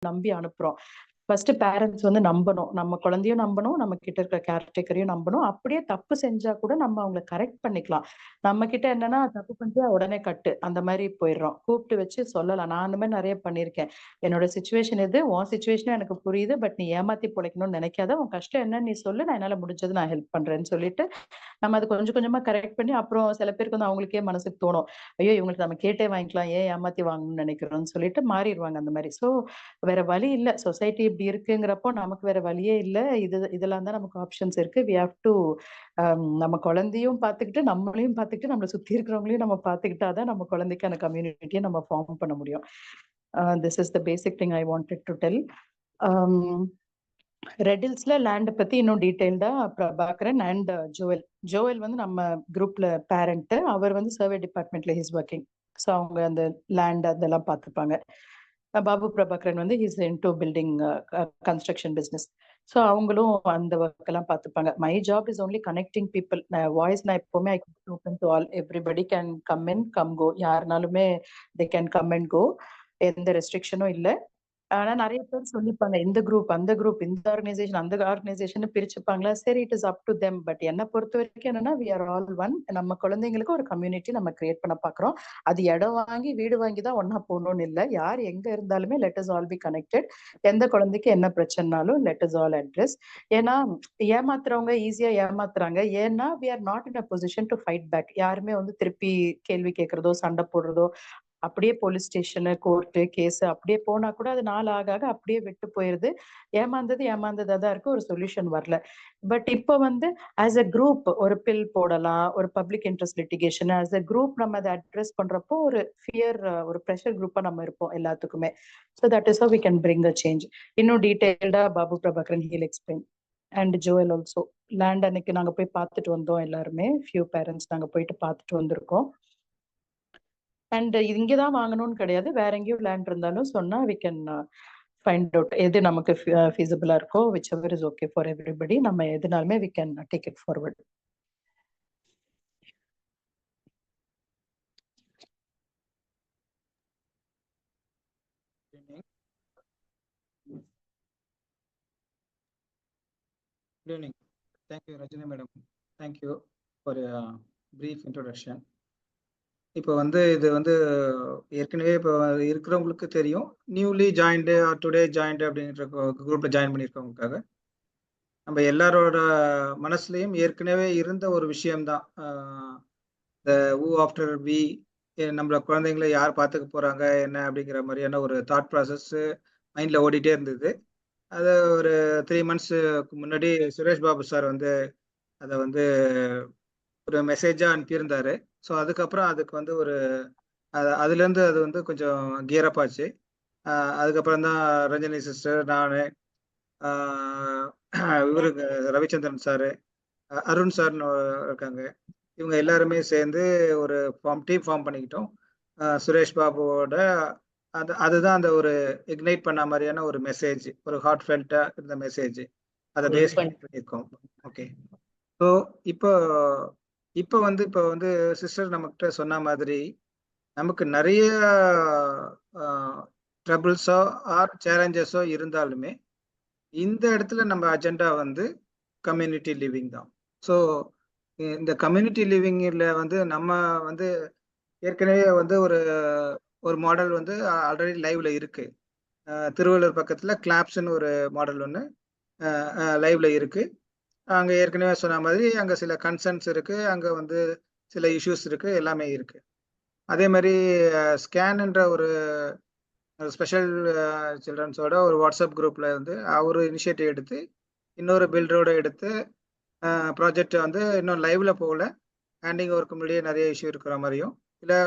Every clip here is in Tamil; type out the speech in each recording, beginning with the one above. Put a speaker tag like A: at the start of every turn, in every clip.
A: நம்பி அனுப்புறோம். ஃபர்ஸ்ட் பேரண்ட்ஸ் வந்து நம்பணும், நம்ம குழந்தையும் நம்பணும், நம்ம கிட்ட இருக்கிற கேர்டேக்கரையும் நம்பணும். அப்படியே தப்பு செஞ்சா கூட நம்ம அவங்களை கரெக்ட் பண்ணிக்கலாம். நம்ம கிட்ட என்னன்னா தப்பு பண்ணிட்டு உடனே கட்டு அந்த மாதிரி போயிடுறோம். கூப்பிட்டு வச்சு சொல்லலாம். நான் அந்த மாதிரி நிறைய பண்ணியிருக்கேன். என்னோட சுச்சுவேஷன் இது, உன் சுச்சுவேஷனும் எனக்கு புரியுது, பட் நீ ஏமாத்தி பிழைக்கணும்னு நினைக்காத, உன் கஷ்டம் என்னன்னு நீ சொல்லு, நான் என்னால முடிஞ்சது நான் ஹெல்ப் பண்றேன்னு சொல்லிட்டு நம்ம அது கொஞ்சம் கொஞ்சமா கரெக்ட் பண்ணி, அப்புறம் சில பேருக்கு வந்து அவங்களுக்கே மனசுக்கு தோணும், ஐயோ இவங்களுக்கு நம்ம கேட்டே வாங்கிக்கலாம், ஏன் ஏமாத்தி வாங்கணும்னு நினைக்கிறோம்னு சொல்லிட்டு மாறிடுவாங்க அந்த மாதிரி. ஸோ வேற வழி இல்ல, சொசைட்டி இப்படி இருக்குங்கிறப்போ நமக்கு வேற வழியே இல்ல. இதெல்லாம் தான் நமக்கு ஆப்ஷன்ஸ் இருக்கு. வி ஹேவ் டு நம்ம குழந்தையும் பார்த்துக்கிட்டு, நம்மளையும் பார்த்துக்கிட்டு, நம்மளை சுத்தி இருக்கிறவங்களையும் நம்ம பார்த்துக்கிட்டாதான் நம்ம குழந்தைக்கான கம்யூனிட்டியை நம்ம ஃபார்ம் பண்ண முடியும். This is the basic thing I wanted to tell. ரெடில்ஸ்ல லேண்ட் பத்தி இன்னும் டீடைல்டா பிரபாகரன் அண்ட் ஜோயல் வந்து நம்ம குரூப்ல பேரண்ட், அவர் வந்து சர்வே டிபார்ட்மெண்ட்ல ஹிஸ் ஒர்க்கிங். ஸோ அவங்க அந்த லேண்ட் அதெல்லாம் பார்த்துப்பாங்க. பாபு பிரபாகரன் வந்து his into building construction business. So அவங்களும் அந்த ஒர்க் எல்லாம் பார்த்துப்பாங்க. My job is only connecting people. Voice நான் எப்பவுமே I open to all, everybody can come in come go, யாருனாலுமே they can come and go, எந்த ரெஸ்ட்ரிக்ஷனும் இல்லை. ஆனா நிறைய பேர் சொல்லிப்பாங்க, இந்த குரூப் அந்த குரூப், இந்த ஆர்கனைசேஷன் அந்த ஆர்கனைசேஷன் பிரிச்சுப்பாங்களா. சரி, it is up to them. But என்னை பொறுத்த வரைக்கும் என்னன்னா, வி ஆர் ஆல் ஒன். நம்ம குழந்தைங்களுக்கு ஒரு கம்யூனிட்டி நம்ம கிரியேட் பண்ண பாக்குறோம். அது இடம் வாங்கி வீடு வாங்கி தான் ஒன்னா போகணும்னு இல்லை. யார் எங்க இருந்தாலுமே let is all be connected. எந்த குழந்தைக்கு என்ன பிரச்சனைனாலும் லெட் இஸ் ஆல் அட்ரஸ். ஏன்னா ஏமாத்துறவங்க ஈஸியா ஏமாத்துறாங்க. ஏன்னா we are not in a position to fight back. யாருமே வந்து திருப்பி கேள்வி கேட்கறதோ சண்டை போடுறதோ, அப்படியே போலீஸ் ஸ்டேஷனு கோர்ட்டு கேஸ் அப்படியே போனா கூட அது நாள் ஆக ஆக அப்படியே விட்டு போயிருது. ஏமாந்ததா தான் இருக்கு, ஒரு சொல்யூஷன் வரல. பட் இப்போ வந்து ஆஸ் அ குரூப் ஒரு பில் போடலாம், ஒரு public interest litigation as a group நம்ம அதை அட்ரஸ் பண்றப்போ ஒரு ஃபியர், ஒரு ப்ரெஷர் குரூப்பா நம்ம இருப்போம் எல்லாத்துக்குமே. So that is how we can bring a change. இன்னும் டீடைல்டா Babu Prabhakaran he'll explain and Joel also. Land அன்னைக்கு நாங்க போய் பார்த்துட்டு வந்தோம், எல்லாருமே ஃபியூ பேரண்ட்ஸ் நாங்க போயிட்டு பார்த்துட்டு வந்திருக்கோம். அண்ட் இங்கதான் வாங்கணும்னு கிடையாது, வேற எங்கேயும் லேண்ட் இருந்தாலும் சொன்னா we can find out எது நமக்கு feasible-ஆ இருக்கோ, whichever is okay for everybody, நம்ம எதுனாலுமே we can take it forward.
B: Good evening. Thank you, Rajini madam. Thank you for a brief introduction. இப்போ வந்து இது வந்து ஏற்கனவே இப்போ இருக்கிறவங்களுக்கு தெரியும், newly joined R today joined அப்படின்ற குரூப்ல ஜாயின் பண்ணியிருக்கவங்களுக்காக நம்ம எல்லாரோட மனசுலையும் ஏற்கனவே இருந்த ஒரு விஷயம்தான் இந்த ஊ ஆஃப்டர் வி, நம்மள குழந்தைங்களை யார் பார்த்துக்க போறாங்க என்ன அப்படிங்கிற மாதிரியான ஒரு தாட் ப்ராசஸ் மைண்ட்ல ஓடிட்டே இருந்தது. அது ஒரு 3 months முன்னாடி சுரேஷ் பாபு சார் வந்து அதை வந்து ஒரு மெசேஜா அனுப்பியிருந்தாரு. ஸோ அதுக்கப்புறம் அதுக்கு வந்து ஒரு அதுலேருந்து அது வந்து கொஞ்சம் கியரப் ஆச்சு. அதுக்கப்புறம் தான் ரஞ்சனி சிஸ்டர், நான், இவரு ரவிச்சந்திரன் சாரு, அருண் சார்னு இருக்காங்க, இவங்க எல்லாருமே சேர்ந்து ஒரு டீம் ஃபார்ம் பண்ணிக்கிட்டோம். சுரேஷ் பாபுவோட அதுதான் அந்த ஒரு இக்னைட் பண்ண மாதிரியான ஒரு மெசேஜ், ஒரு ஹார்ட் ஃபெல்ட்டா இருந்த மெசேஜ், அதை பேஸ் பண்ணியிருக்கோம். ஓகே. ஸோ இப்போ வந்து சிஸ்டர் நம்மகிட்ட சொன்ன மாதிரி நமக்கு நிறைய ட்ரபிள்ஸோ ஆர் சேலஞ்சஸோ இருந்தாலுமே இந்த இடத்துல நம்ம அஜெண்டா வந்து கம்யூனிட்டி லிவிங் தான். ஸோ இந்த கம்யூனிட்டி லிவிங்கில் வந்து நம்ம வந்து ஏற்கனவே வந்து ஒரு மாடல் வந்து ஆல்ரெடி லைவ்ல இருக்கு. திருவள்ளூர் பக்கத்தில் கிளாப்ஸ்ன்னு ஒரு மாடல் ஒன்று லைவ்ல இருக்கு. அங்கே ஏற்கனவே சொன்ன மாதிரி அங்கே சில கன்சர்ன்ஸ் இருக்கு, அங்கே வந்து சில இஷ்யூஸ் இருக்கு, எல்லாமே இருக்கு. அதே மாதிரி ஸ்கேன்ன்ற ஒரு ஸ்பெஷல் சில்ட்ரன்ஸோட ஒரு வாட்ஸ்அப் குரூப்ல வந்து அவர் இனிஷியேட்டிவ் எடுத்து இன்னொரு பில்டரோட எடுத்து ப்ராஜெக்ட் வந்து இன்னும் லைவ்ல போகல, ஹேண்டிங் ஒர்க்கு முன்னாடியே நிறைய இஷ்யூ இருக்கிற மாதிரியும், இல்லை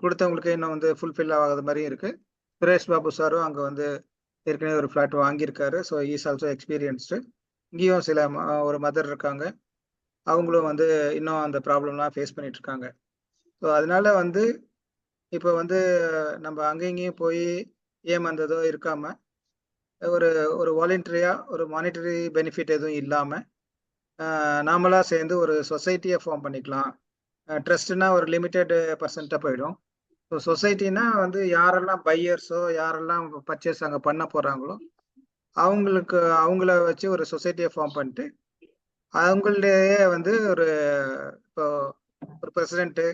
B: கொடுத்தவங்களுக்கு இன்னும் வந்து ஃபுல்ஃபில் ஆகாத மாதிரியும் இருக்கு. சுரேஷ் பாபு சாரும் அங்கே வந்து ஏற்கனவே ஒரு ஃப்ளாட் வாங்கியிருக்காரு. So is also experienced. இங்கேயும் சில ஒரு மதர் இருக்காங்க, அவங்களும் வந்து இன்னும் அந்த ப்ராப்ளம்லாம் ஃபேஸ் பண்ணிட்டு இருக்காங்க. ஸோ அதனால வந்து இப்போ வந்து நம்ம அங்கேயும் போய் ஏமாந்ததோ இருக்காம ஒரு வாலண்டரியா ஒரு மானிட்டரி பெனிஃபிட் எதுவும் இல்லாமல் நாமளா சேர்ந்து ஒரு சொசைட்டியை ஃபார்ம் பண்ணிக்கலாம். ட்ரஸ்ட்னா ஒரு லிமிட்டெட் பர்சன்ட்டாக போயிடும். ஸோ ஸோ சொசைட்டினா வந்து யாரெல்லாம் பையர்ஸோ யாரெல்லாம் பர்ச்சேஸ் அங்கே பண்ண போகிறாங்களோ அவங்கள வச்சு ஒரு சொசைட்டியை ஃபார்ம் பண்ணிட்டு அவங்கள்டயே வந்து ஒரு இப்போ ஒரு பிரசிடென்ட்டு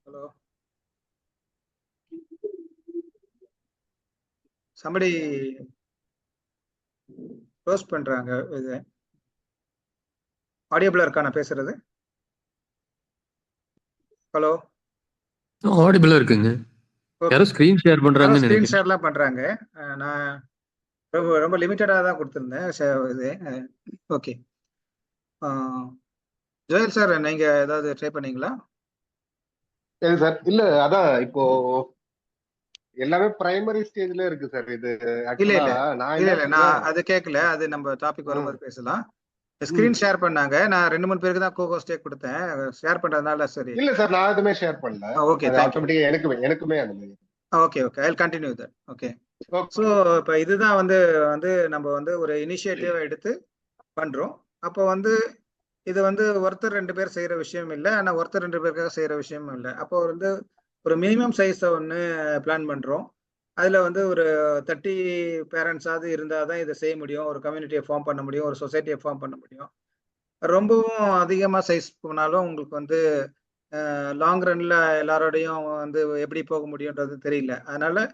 B: ஹலோ சம்படி க்ளோஸ் பண்றாங்க. இது ஆடியபிளா இருக்கா நான் பேசுறது? ஹலோ
C: ஆடிபிளா இருக்குங்க. யாரோ ஸ்கிரீன் ஷேர் பண்றாங்கன்னு
B: ஸ்கிரீன்
C: நினைக்கிறேன்.
B: ஷேர்லாம் பண்றாங்க. நான் ரொம்ப ரொம்ப லிமிட்டடாக தான் கொடுத்துருந்தேன். இது ஓகே. ஜோயல் சார் நீங்க ஏதாவது ட்ரை பண்ணீங்களா?
D: சரி சார். இல்ல அதான் இப்போ எல்லாமே பிரைமரி ஸ்டேஜ்ல இருக்கு சார். இது
B: இல்ல
D: ஆக்சுவலா
B: நான் அது கேட்கல. அது நம்ம டாபிக் வரும்போது பேசலாம். ஸ்கிரீன் ஷேர் பண்ணாங்க. நான் 2-3 பேருக்கு தான் கோஹோஸ்டே கொடுத்தேன். ஷேர் பண்றதுனால சரி.
D: இல்ல சார், நான் எதுவுமே ஷேர் பண்ணல.
B: ஓகே,
D: அது ஆட்டோமேட்டிக்கா எனக்குமே அந்த மாதிரி.
B: Okay I will continue that. Okay. So இப்போ இதுதான் வந்து நம்ம வந்து ஒரு இனிஷியேட்டிவ் எடுத்து பண்றோம். அப்போ வந்து இது வந்து ஒருத்தர் 2 பேர் செய்யற விஷயம் இல்லை. ஆனா ஒருத்தர் 2 பேருக்காக செய்யற விஷயமும் இல்லை. அப்போ வந்து ஒரு மினிமம் சைஸை ஒன்று பிளான் பண்றோம். அதுல வந்து ஒரு 30 பேரண்ட்ஸாவது இருந்தால் தான் இதை செய்ய முடியும். ஒரு கம்யூனிட்டியை ஃபார்ம் பண்ண முடியும், ஒரு சொசைட்டியை ஃபார்ம் பண்ண முடியும். ரொம்பவும் அதிகமாக சைஸ் போனாலும் உங்களுக்கு வந்து லாங் ரன்ல எல்லாரோடையும் வந்து எப்படி போக முடியுன்றது தெரியல. அதனால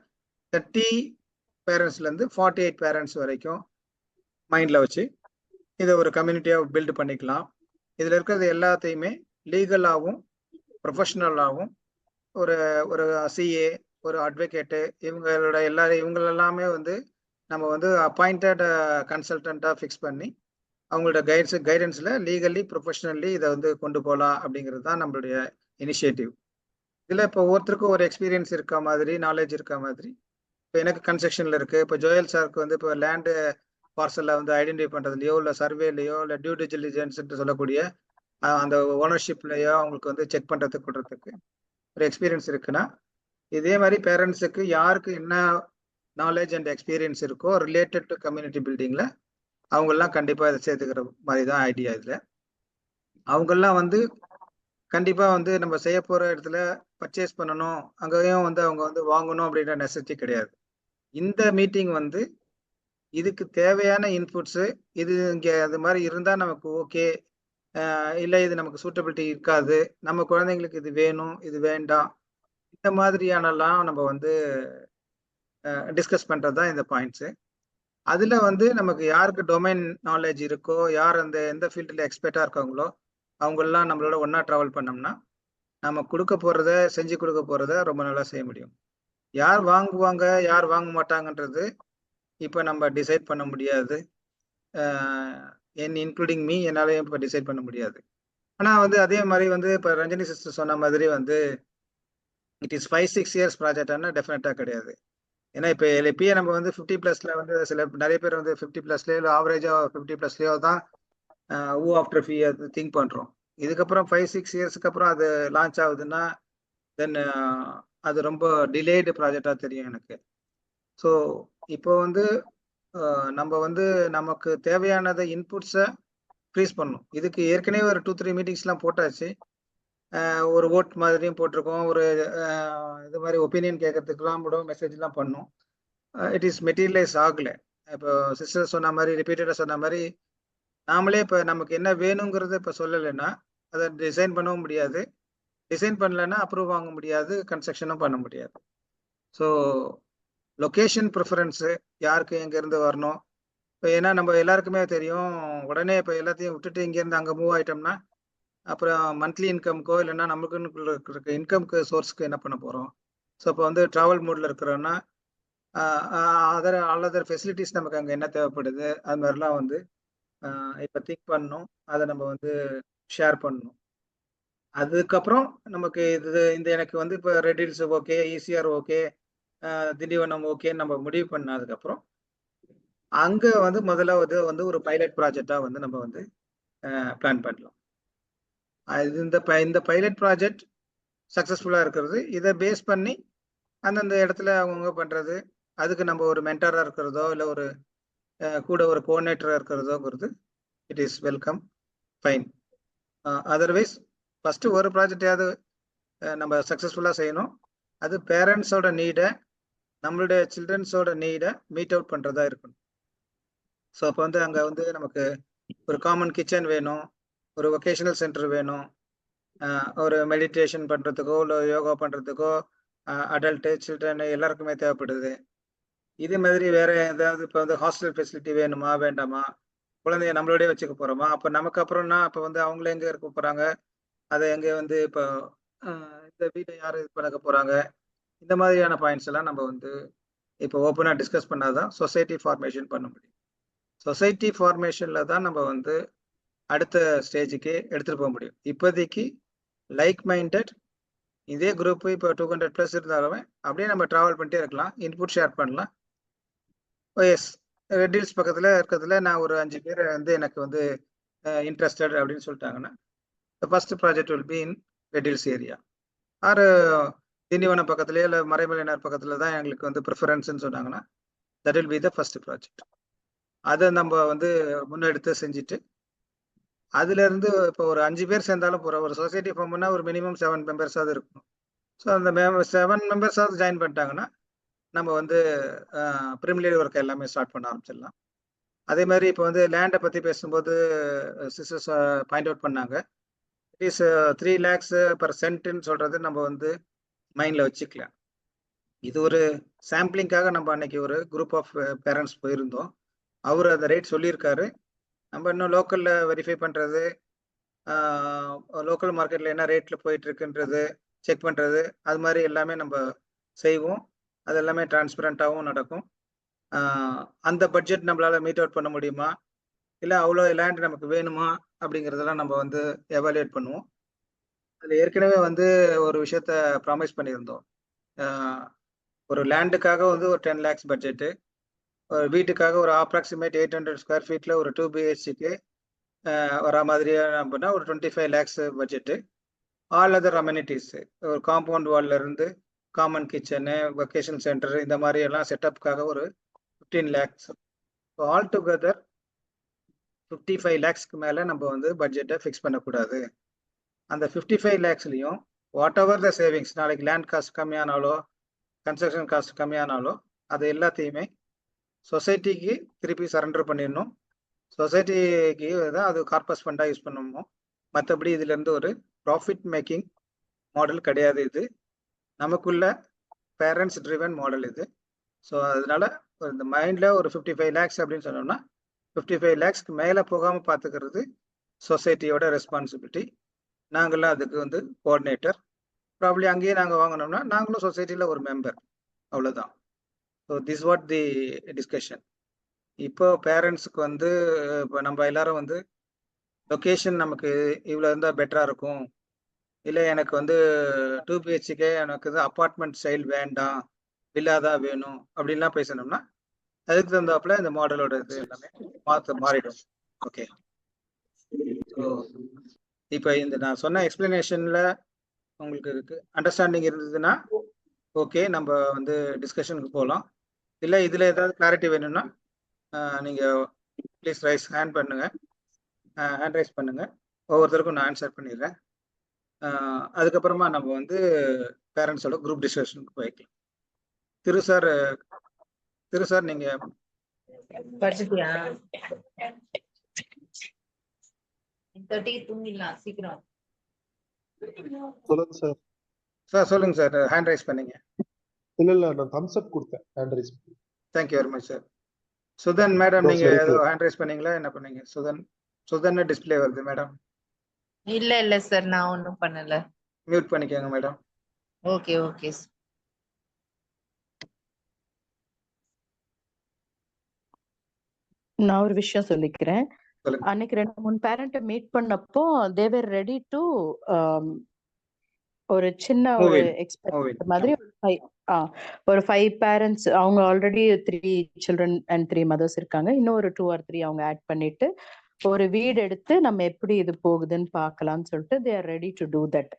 B: 30 பேரண்ட்ஸ்லேருந்து 48 பேரண்ட்ஸ் வரைக்கும் மைண்டில் வச்சு இதை ஒரு கம்யூனிட்டியாக பில்டு பண்ணிக்கலாம். இதில் இருக்கிறது எல்லாத்தையுமே லீகலாகவும் ப்ரொஃபஷ்னலாகவும் ஒரு ஒரு சிஏ, ஒரு அட்வொகேட்டு, இவங்களெல்லாமே வந்து நம்ம வந்து அப்பாயிண்டட் கன்சல்டண்ட்டாக ஃபிக்ஸ் பண்ணி அவங்களோட கைடன்ஸில் லீகலி ப்ரொஃபஷ்னலி இதை வந்து கொண்டு போகலாம் அப்படிங்கிறது தான் நம்மளுடைய இனிஷியேட்டிவ். இதில் இப்போ ஒருத்தருக்கும் ஒரு எக்ஸ்பீரியன்ஸ் இருக்க மாதிரி, நாலேஜ் இருக்க மாதிரி. இப்போ எனக்கு கன்ஸ்ட்ரக்ஷனில் இருக்குது. இப்போ ஜோயல் சாருக்கு வந்து இப்போ லேண்டு பார்சலில் வந்து ஐடென்டிஃபை பண்ணுறதுலையோ இல்லை சர்வேலையோ இல்லை டியூ டிலிஜென்ஸ்ன்னு சொல்லக்கூடிய அந்த ஓனர்ஷிப்லையோ அவங்களுக்கு வந்து செக் பண்ணுறதுக்கு கொடுறதுக்கு ஒரு எக்ஸ்பீரியன்ஸ் இருக்குன்னா, இதே மாதிரி பேரண்ட்ஸுக்கு யாருக்கு என்ன நாலேஜ் அண்ட் எக்ஸ்பீரியன்ஸ் இருக்கோ ரிலேட்டட் டு கம்யூனிட்டி பில்டிங்கில் அவங்கெல்லாம் கண்டிப்பாக இதை சேர்த்துக்கிற மாதிரி தான் ஐடியா. இதில் அவங்கெல்லாம் வந்து கண்டிப்பாக வந்து நம்ம செய்ய போகிற இடத்துல பர்ச்சேஸ் பண்ணணும், அங்கேயும் வந்து அவங்க வந்து வாங்கணும் அப்படின்ற நெசசிட்டி கிடையாது. இந்த மீட்டிங் வந்து இதுக்கு தேவையான இன்புட்ஸு, இது இங்கே அது மாதிரி இருந்தால் நமக்கு ஓகே, இல்லை இது நமக்கு சூட்டபிலிட்டி இருக்காது, நம்ம குழந்தைங்களுக்கு இது வேணும், இது வேண்டாம், இந்த மாதிரியானலாம் நம்ம வந்து டிஸ்கஸ் பண்ணுறது தான் இந்த பாயிண்ட்ஸு. அதில் வந்து நமக்கு யாருக்கு டொமைன் நாலேஜ் இருக்கோ, யார் அந்த எந்த ஃபீல்டில் எக்ஸ்பர்ட்டாக இருக்காங்களோ அவங்களெலாம் நம்மளோட ஒன்றா ட்ராவல் பண்ணோம்னா நம்ம கொடுக்க போகிறத செஞ்சு கொடுக்க போகிறத ரொம்ப நல்லா செய்ய முடியும். யார் வாங்குவாங்க யார் வாங்க மாட்டாங்கன்றது இப்போ நம்ம டிசைட் பண்ண முடியாது. இன்க்ளூடிங் மீ, என்னாலையும் இப்போ டிசைட் பண்ண முடியாது. ஆனால் வந்து அதே மாதிரி வந்து இப்போ ரஞ்சனி சிஸ்டர் சொன்ன மாதிரி வந்து இட் இஸ் 5-6 இயர்ஸ் ப்ராஜெக்டானா டெஃபினட்டாக கிடையாது. ஏன்னா இப்போ இப்பயே நம்ம வந்து 50+ வந்து நிறைய பேர் வந்து 50+லயோ இல்லை ஆவரேஜாக 50+லயோ தான் ஆஃப்டர் ஃபீ அது திங்க் பண்ணுறோம். இதுக்கப்புறம் 5-6 இயர்ஸ்க்கு அப்புறம் அது லான்ச் ஆகுதுன்னா தென் அது ரொம்ப டிலேடு ப்ராஜெக்டாக தெரியும் எனக்கு. ஸோ இப்போ வந்து நம்ம வந்து நமக்கு தேவையானதை இன்புட்ஸை ஃப்ரீஸ் பண்ணணும். இதுக்கு ஏற்கனவே ஒரு 2-3 மீட்டிங்ஸ்லாம் போட்டாச்சு. ஒரு ஓட் மாதிரியும் போட்டிருக்கோம். ஒரு இது மாதிரி ஒப்பீனியன் கேட்கறதுக்குலாம் கூட மெசேஜ்லாம் பண்ணோம். இட் இஸ் மெட்டீரியலைஸ் ஆகலை. இப்போ சிஸ்டர் சொன்ன மாதிரி ரிப்பீட்டடாக சொன்ன மாதிரி நாமளே இப்போ நமக்கு என்ன வேணுங்கிறத இப்போ சொல்லலைன்னா அதை டிசைன் பண்ணவும் முடியாது. டிசைன் பண்ணலைன்னா அப்ரூவ் வாங்க முடியாது, கன்ஸ்ட்ரக்ஷனும் பண்ண முடியாது. ஸோ லொக்கேஷன் ப்ரிஃபரன்ஸு யாருக்கு எங்கேருந்து வரணும். இப்போ ஏன்னா நம்ம எல்லாருக்குமே தெரியும், உடனே இப்போ எல்லாத்தையும் விட்டுட்டு இங்கேருந்து அங்கே மூவ் ஆகிட்டோம்னா அப்புறம் மந்த்லி இன்கம்க்கோ இல்லைன்னா நமக்குன்னு இருக்க இன்கம்க்கு சோர்ஸ்க்கு என்ன பண்ண போகிறோம். ஸோ இப்போ வந்து ட்ராவல் மூடில் இருக்கிறோன்னா அதர் ஃபெசிலிட்டிஸ் நமக்கு அங்கே என்ன தேவைப்படுது, அது மாதிரிலாம் வந்து இப்போ திங்க் பண்ணணும். அதை நம்ம வந்து ஷேர் பண்ணணும். அதுக்கப்புறம் நமக்கு இந்த எனக்கு வந்து இப்போ riddles okay, ECR okay, Tindivanam ஓகேன்னு நம்ம முடிவு பண்ணதுக்கப்புறம் அங்கே வந்து முதல்ல வந்து ஒரு பைலட் ப்ராஜெக்டாக வந்து நம்ம வந்து பிளான் பண்ணலாம். இந்த பைலட் ப்ராஜெக்ட் சக்ஸஸ்ஃபுல்லாக இருக்கிறது, இதை பேஸ் பண்ணி அந்தந்த இடத்துல அவங்கவுங்க பண்ணுறது, அதுக்கு நம்ம ஒரு மென்டராக இருக்கிறதோ இல்லை ஒரு கூட ஒரு கோஆர்டினேட்டராக இருக்கிறதோங்கிறது it is welcome, fine. Otherwise first ஒரு ப்ராஜெக்டையாவது நம்ம சக்ஸஸ்ஃபுல்லாக செய்யணும். அது பேரண்ட்ஸோட நீடை, நம்மளுடைய சில்ட்ரன்ஸோட நீடை மீட் அவுட் பண்ணுறதா இருக்கணும். ஸோ அப்போ வந்து அங்கே வந்து நமக்கு ஒரு காமன் கிச்சன் வேணும், ஒரு வொகேஷனல் சென்டர் வேணும், ஒரு மெடிடேஷன் பண்ணுறதுக்கோ இல்லை யோகா பண்ணுறதுக்கோ அடல்ட்டு சில்ட்ரன் எல்லாருக்குமே தேவைப்படுது. இதே மாதிரி வேற ஏதாவது இப்போ வந்து ஹாஸ்டல் ஃபெசிலிட்டி வேணுமா வேண்டாமா, குழந்தைய நம்மளோடய வச்சுக்க போகிறோமா, அப்போ நமக்கு அப்புறம்னா அப்போ வந்து அவங்கள எங்கே இருக்க போகிறாங்க, அதை எங்கே வந்து இப்போ இந்த வீட்டை யார் இது பண்ணக்க போகிறாங்க, இந்த மாதிரியான பாயிண்ட்ஸ் எல்லாம் நம்ம வந்து இப்போ ஓப்பனாக டிஸ்கஸ் பண்ணாதான் சொசைட்டி ஃபார்மேஷன் பண்ண முடியும். சொசைட்டி ஃபார்மேஷனில் தான் நம்ம வந்து அடுத்த ஸ்டேஜுக்கு எடுத்துகிட்டு போக முடியும். இப்போதைக்கு லைக் மைண்டட் இதே குரூப் இப்போ 200+ இருந்தாலுமே அப்படியே நம்ம ட்ராவல் பண்ணிட்டே இருக்கலாம், இன்புட் ஷேர் பண்ணலாம். எஸ், ரெட் ஹில்ஸ் பக்கத்தில் இருக்கிறதுல நான் ஒரு 5 பேர் வந்து எனக்கு வந்து இன்ட்ரெஸ்டட் அப்படின்னு சொல்லிட்டாங்கன்னா, first project will be in Red Hills area. Or Tindivanam பக்கத்துலேயே இல்லை மறைமலையார் பக்கத்தில் தான் எங்களுக்கு வந்து ப்ரிஃபரன்ஸ்ன்னு சொன்னாங்கன்னா, that will be the first project. அதை நம்ம வந்து முன்னெடுத்து செஞ்சுட்டு அதுலேருந்து இப்போ ஒரு 5 பேர் சேர்ந்தாலும் போகிற ஒரு சொசைட்டி ஃபார்ம் பண்ணால் ஒரு மினிமம் 7 மெம்பர்ஸாவது இருக்கணும். ஸோ அந்த 7 மெம்பர்ஸாவது ஜாயின் பண்ணிட்டாங்கன்னா நம்ம வந்து ப்ரிமினரி ஒர்க் எல்லாமே ஸ்டார்ட் பண்ண ஆரம்பிச்சிடலாம். அதே மாதிரி இப்போ வந்து லேண்டை பற்றி பேசும்போது சிஸ்டர்ஸ் பாயிண்ட் அவுட் பண்ணாங்க. இட் இஸ் 3 lakhs per சென்ட்னு சொல்கிறது நம்ம வந்து மைண்டில் வச்சுக்கலாம். இது ஒரு சாம்பிளிங்காக நம்ம அன்னைக்கு ஒரு குரூப் ஆஃப் பேரண்ட்ஸ் போயிருந்தோம். அவர் அந்த ரேட் சொல்லியிருக்காரு. நம்ம இன்னும் லோக்கலில் வெரிஃபை பண்ணுறது, லோக்கல் மார்க்கெட்டில் என்ன ரேட்டில் போயிட்டு இருக்குன்றது செக் பண்ணுறது, அது மாதிரி எல்லாமே நம்ம செய்வோம். அது எல்லாமே டிரான்ஸ்பரண்ட்டாகவும் நடக்கும். அந்த பட்ஜெட் நம்மளால் மீட் அவுட் பண்ண முடியுமா, இல்லை அவ்வளோ லேண்ட் நமக்கு வேணுமா அப்படிங்கிறதெல்லாம் நம்ம வந்து எவாலுவேட் பண்ணுவோம். அதில் ஏற்கனவே வந்து ஒரு விஷயத்த ப்ராமிஸ் பண்ணியிருந்தோம். ஒரு லேண்டுக்காக வந்து ஒரு 10 lakhs பட்ஜெட்டு, ஒரு வீட்டுக்காக ஒரு அப்ராக்சிமேட் 800 square feet ஒரு 2 BHK வர மாதிரியான அப்படின்னா ஒரு 25 lakhs budget. All other amenities, ஒரு காம்பவுண்ட் வால்ல இருந்து காமன் கிச்சனு, வொகேஷன் சென்டர், இந்த மாதிரி எல்லாம் செட்டப்புக்காக ஒரு 15 lakhs. ஸோ ஆல் டுகெதர் 55 lakhsக்கு மேலே நம்ம வந்து பட்ஜெட்டை ஃபிக்ஸ் பண்ணக்கூடாது. அந்த 55 lakhsலையும் வாட் எவர் த சேவிங்ஸ், நாளைக்கு லேண்ட் காஸ்ட் கம்மியானாலோ கன்ஸ்ட்ரக்ஷன் காஸ்ட் கம்மியானாலோ அது எல்லாத்தையுமே சொசைட்டிக்கு திருப்பி சரண்டர் பண்ணிடணும். சொசைட்டிக்கு தான் அது கார்பஸ் ஃபண்டாக யூஸ் பண்ணணும். மற்றபடி இதுலேருந்து ஒரு ப்ராஃபிட் மேக்கிங் மாடல் கிடையாது. இது நமக்குள்ள பேரண்ட்ஸ் ட்ரிவன் மாடல் இது. ஸோ அதனால இந்த மைண்டில் ஒரு 55 lakhs அப்படின்னு சொன்னோம்னா 55 lakhsக்கு மேலே போகாமல் பார்த்துக்கிறது சொசைட்டியோட ரெஸ்பான்சிபிலிட்டி. நாங்களாம் அதுக்கு வந்து கோஆர்டினேட்டர். ப்ராப்ளி அங்கேயே நாங்கள் வாங்கினோம்னா நாங்களும் சொசைட்டியில் ஒரு மெம்பர், அவ்வளோதான். So this what the discussion. இப்போ பேரண்ட்ஸுக்கு வந்து இப்போ நம்ம எல்லாரும் வந்து லொக்கேஷன் நமக்கு இவ்வளோ இருந்தால் பெட்டராக இருக்கும், இல்லை எனக்கு வந்து 2 BHK எனக்கு வந்து அப்பார்ட்மெண்ட் ஸ்டைல் வேண்டாம், வில்லாதான் வேணும் அப்படின்லாம் பேசணும்னா அதுக்கு தகுந்தாப்புல இந்த மாடலோட இது எல்லாமே மாறிடும். ஓகே, ஸோ இப்போ இந்த நான் சொன்ன எக்ஸ்பிளனேஷனில் உங்களுக்கு அண்டர்ஸ்டாண்டிங் இருந்ததுன்னா ஓகே, நம்ம வந்து டிஸ்கஷனுக்கு போகலாம். இல்லை இதில் ஏதாவது கிளாரிட்டி வேணும்னா நீங்கள் ப்ளீஸ் ஹேண்ட் ரைஸ் பண்ணுங்கள். ஒவ்வொருத்தருக்கும் நான் ஆன்சர் பண்ணிடுறேன். அதுக்கப்புறமா நம்ம வந்து பேரண்ட்ஸோட குரூப் டிஸ்கஷனுக்கு போய்க்கலாம். திரு சார் நீங்கள்
E: படிச்சிட்டியா? 30 தூங்கிடலாம் சீக்கிரம்.
D: சொல்லுங்க சார்.
B: சார் சொல்லுங்க சார், ஹேண்ட் ரைஸ் பண்ணீங்க.
D: இல்ல நான் தம்ஸ் அப் கொடுத்தேன், hand raise.
B: Thank you very much sir. Sudhan madam, நீங்க ஏதோ ஹேண்ட் ரைஸ் பண்ணீங்களா, என்ன பண்ணீங்க? சுதன் டிஸ்ப்ளே வருது மேடம்.
E: இல்ல சார், நான் ஒன்றும் பண்ணல.
B: மியூட் பண்ணிக்கோங்க மேடம்.
E: Okay sir.
A: நான் ஒரு விஷயம் சொல்லிக்கிறேன். அன்னைக்கு 2-3 பேரண்ட்டை மீட் பண்ணப்போ they were ready to ஒரு சின்ன ஒரு எக்ஸ்பெரிமெண்ட் மாதிரி ஒரு 5 பேரண்ட்ஸ், அவங்க ஆல்ரெடி 3 children and 3 mothers இருக்காங்க. இன்னும் ஒரு 2 or 3 அவங்க ஆட் பண்ணிட்டு ஒரு வீடு எடுத்து நம்ம எப்படி இது போகுதுன்னு பார்க்கலாம்னு சொல்லிட்டு they are ready to do that.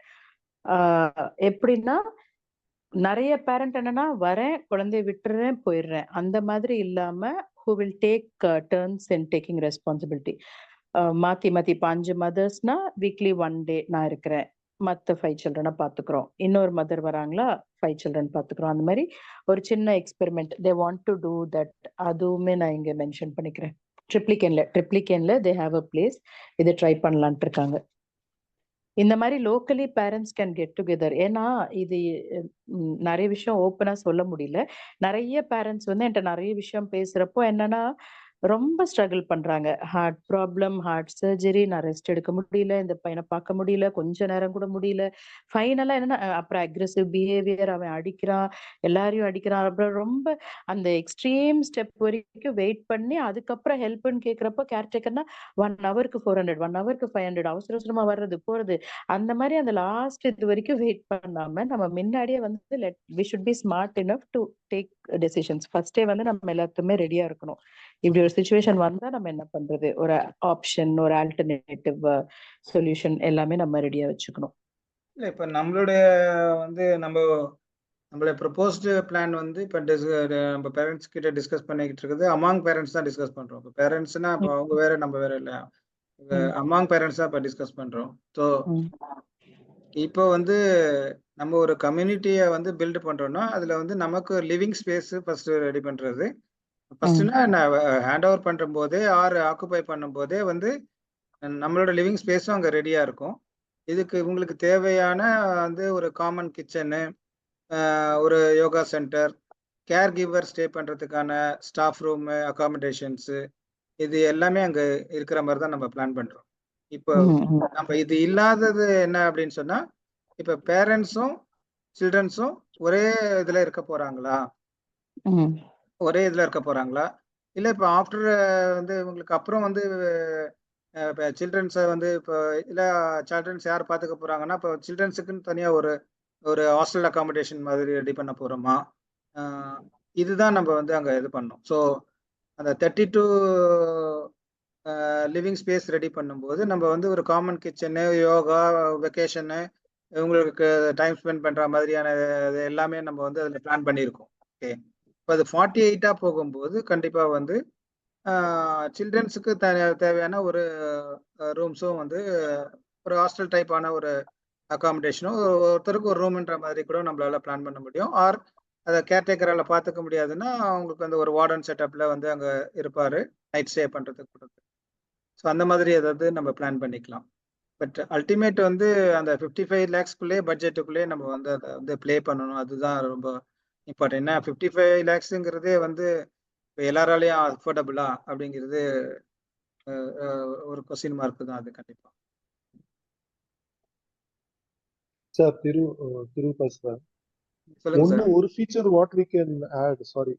A: எப்படின்னா நிறைய பேரண்ட் என்னன்னா வரேன், குழந்தைய விட்டுறேன், போயிடுறேன், அந்த மாதிரி இல்லாம who will take turns in taking responsibility. மாத்தி 5 mothersனா வீக்லி 1 day நான் இருக்கிறேன், மற்ற 5 சில்ட்ரனை பார்த்துக்கிறோம். இன்னொரு மதர் வராங்களா, 5 சில்ட்ரன் பார்த்துக்கிறோம். அந்த மாதிரி ஒரு சின்ன experiment they want to do that. அதுவுமே நான் இங்க மென்ஷன் பண்ணிக்கிறேன். ட்ரிப்ளிகேன்ல தே ஹாவ் அ பிளேஸ். இதை ட்ரை பண்ணலான்ட்டு இருக்காங்க. இந்த மாதிரி locally parents can get together. ஏன்னா இது நிறைய விஷயம் ஓப்பனா சொல்ல முடியல. நிறைய பேரண்ட்ஸ் வந்து என்கிட்ட நிறைய விஷயம் பேசுறப்போ என்னன்னா ரொம்ப ஸ்ட்ரகிள் பண்றாங்க. ஹார்ட் ப்ராப்ளம், ஹார்ட் சர்ஜரி, நான் ரெஸ்ட் எடுக்க முடியல, இந்த பையனை பார்க்க முடியல, கொஞ்ச நேரம் கூட முடியல. ஃபைனலா என்னன்னா அப்புறம் அக்ரெசிவ் பிஹேவியர், அவன் அடிக்கிறான், எல்லாரையும் அடிக்கிறான். அப்புறம் ரொம்ப அந்த எக்ஸ்ட்ரீம் ஸ்டெப் வரைக்கும் வெயிட் பண்ணி அதுக்கப்புறம் ஹெல்ப்னு கேட்கறப்ப கேர்டேக்கர்னா 1 ஹவருக்கு 400, 1 ஹவருக்கு 500, அவசர அவசரமா வர்றது போறது. அந்த மாதிரி அந்த லாஸ்ட் இது வரைக்கும் வெயிட் பண்ணாம நம்ம முன்னாடியே வந்து we should be smart enough to take decisions. ஃபர்ஸ்டே வந்து நம்ம எல்லாத்துக்குமே ரெடியா இருக்கணும். இப்படி ஒரு சிச்சுவேஷன் வந்தா நம்ம என்ன பண்றது, ஒரு ஆப்ஷன், ஒரு ஆல்டர்னேட்டிவ் சொல்யூஷன் எல்லாமே நம்ம ரெடியா வச்சுக்கணும்.
B: இல்லை இப்போ நம்மளுடைய வந்து நம்மளுடைய ப்ரொபோஸ்டு பிளான் வந்து இப்போ நம்ம பேரண்ட்ஸ் கிட்ட டிஸ்கஸ் பண்ணிக்கிட்டு இருக்குது. அமாங் பேரண்ட்ஸ் தான் டிஸ்கஸ் பண்றோம். இப்போ பேரண்ட்ஸ்னா இப்போ அவங்க வேற நம்ம வேற இல்லை, அமாங் பேரண்ட்ஸ் தான் இப்போ டிஸ்கஸ் பண்றோம். ஸோ இப்போ வந்து நம்ம ஒரு கம்யூனிட்டியை வந்து பில்ட் பண்றோம்னா அதுல வந்து நமக்கு லிவிங் ஸ்பேஸ் ஃபர்ஸ்ட் ரெடி பண்றது. ஃபர்ஸ்ட்னா ஹேண்ட் ஓவர் பண்ற போதே ஆக்குபை பண்ணும் போதே வந்து நம்மளோட லிவிங் ஸ்பேஸும் அங்கே ரெடியா இருக்கும். இதுக்கு உங்களுக்கு தேவையான வந்து ஒரு காமன் கிச்சனு, ஒரு yoga centre, care giver stay பண்றதுக்கான ஸ்டாஃப் ரூமு, அகாமடேஷன்ஸு, இது எல்லாமே அங்கே இருக்கிற மாதிரி தான் நம்ம பிளான் பண்றோம். இப்போ நம்ம இது இல்லாதது என்ன அப்படின்னு சொன்னா, இப்போ பேரண்ட்ஸும் சில்ட்ரன்ஸும் ஒரே இதுல இருக்க போறாங்களா, இல்லை இப்போ ஆஃப்டர் வந்து உங்களுக்கு அப்புறம் வந்து இப்போ சில்ட்ரன்ஸை வந்து இப்போ இல்லை சில்ட்ரன்ஸ் யார் பார்த்துக்க போறாங்கன்னா இப்போ சில்ட்ரன்ஸுக்குன்னு தனியாக ஒரு ஹாஸ்டல் அகாமடேஷன் மாதிரி ரெடி பண்ண போறோமா, இதுதான் நம்ம வந்து அங்கே இது பண்ணோம். ஸோ அந்த 32 லிவிங் ஸ்பேஸ் ரெடி பண்ணும்போது நம்ம வந்து ஒரு காமன் கிச்சனு, யோகா, வெக்கேஷனு, இவங்களுக்கு டைம் ஸ்பெண்ட் பண்ற மாதிரியான இது எல்லாமே நம்ம வந்து அதில் பிளான் பண்ணியிருக்கோம். ஓகே, இப்போ அது 48 போகும்போது கண்டிப்பா வந்து சில்ட்ரன்ஸுக்கு தேவையான ஒரு ரூம்ஸும் வந்து ஒரு ஹாஸ்டல் டைப்பான ஒரு அகாமடேஷனும் ஒருத்தருக்கு ஒரு ரூம்ன்ற மாதிரி கூட நம்மளால பிளான் பண்ண முடியும். ஆர் அதை கேர்டேக்கரால் பார்த்துக்க முடியாதுன்னா அவங்களுக்கு வந்து ஒரு வார்டன் செட்டப்ல வந்து அங்கே இருப்பாரு நைட் ஸ்டே பண்றதுக்கு கூட. ஸோ அந்த மாதிரி ஏதாவது நம்ம பிளான் பண்ணிக்கலாம். பட் அல்டிமேட் வந்து அந்த 55 lakhsக்குள்ளே பட்ஜெட்டுக்குள்ளே நம்ம வந்து அதை வந்து ப்ளே பண்ணணும். அதுதான் ரொம்ப இம்பார்ட்டன்ட். ஏன்னா 55 lakhsங்கிறதே வந்து இப்போ எல்லாராலையும் அஃபோர்டபுளா அப்படிங்கிறது ஒரு கொஸ்டின் மார்க் தான் அது கண்டிப்பா.
F: சார் திரு பேசுறேன். ஒரு feature what we can add, sorry,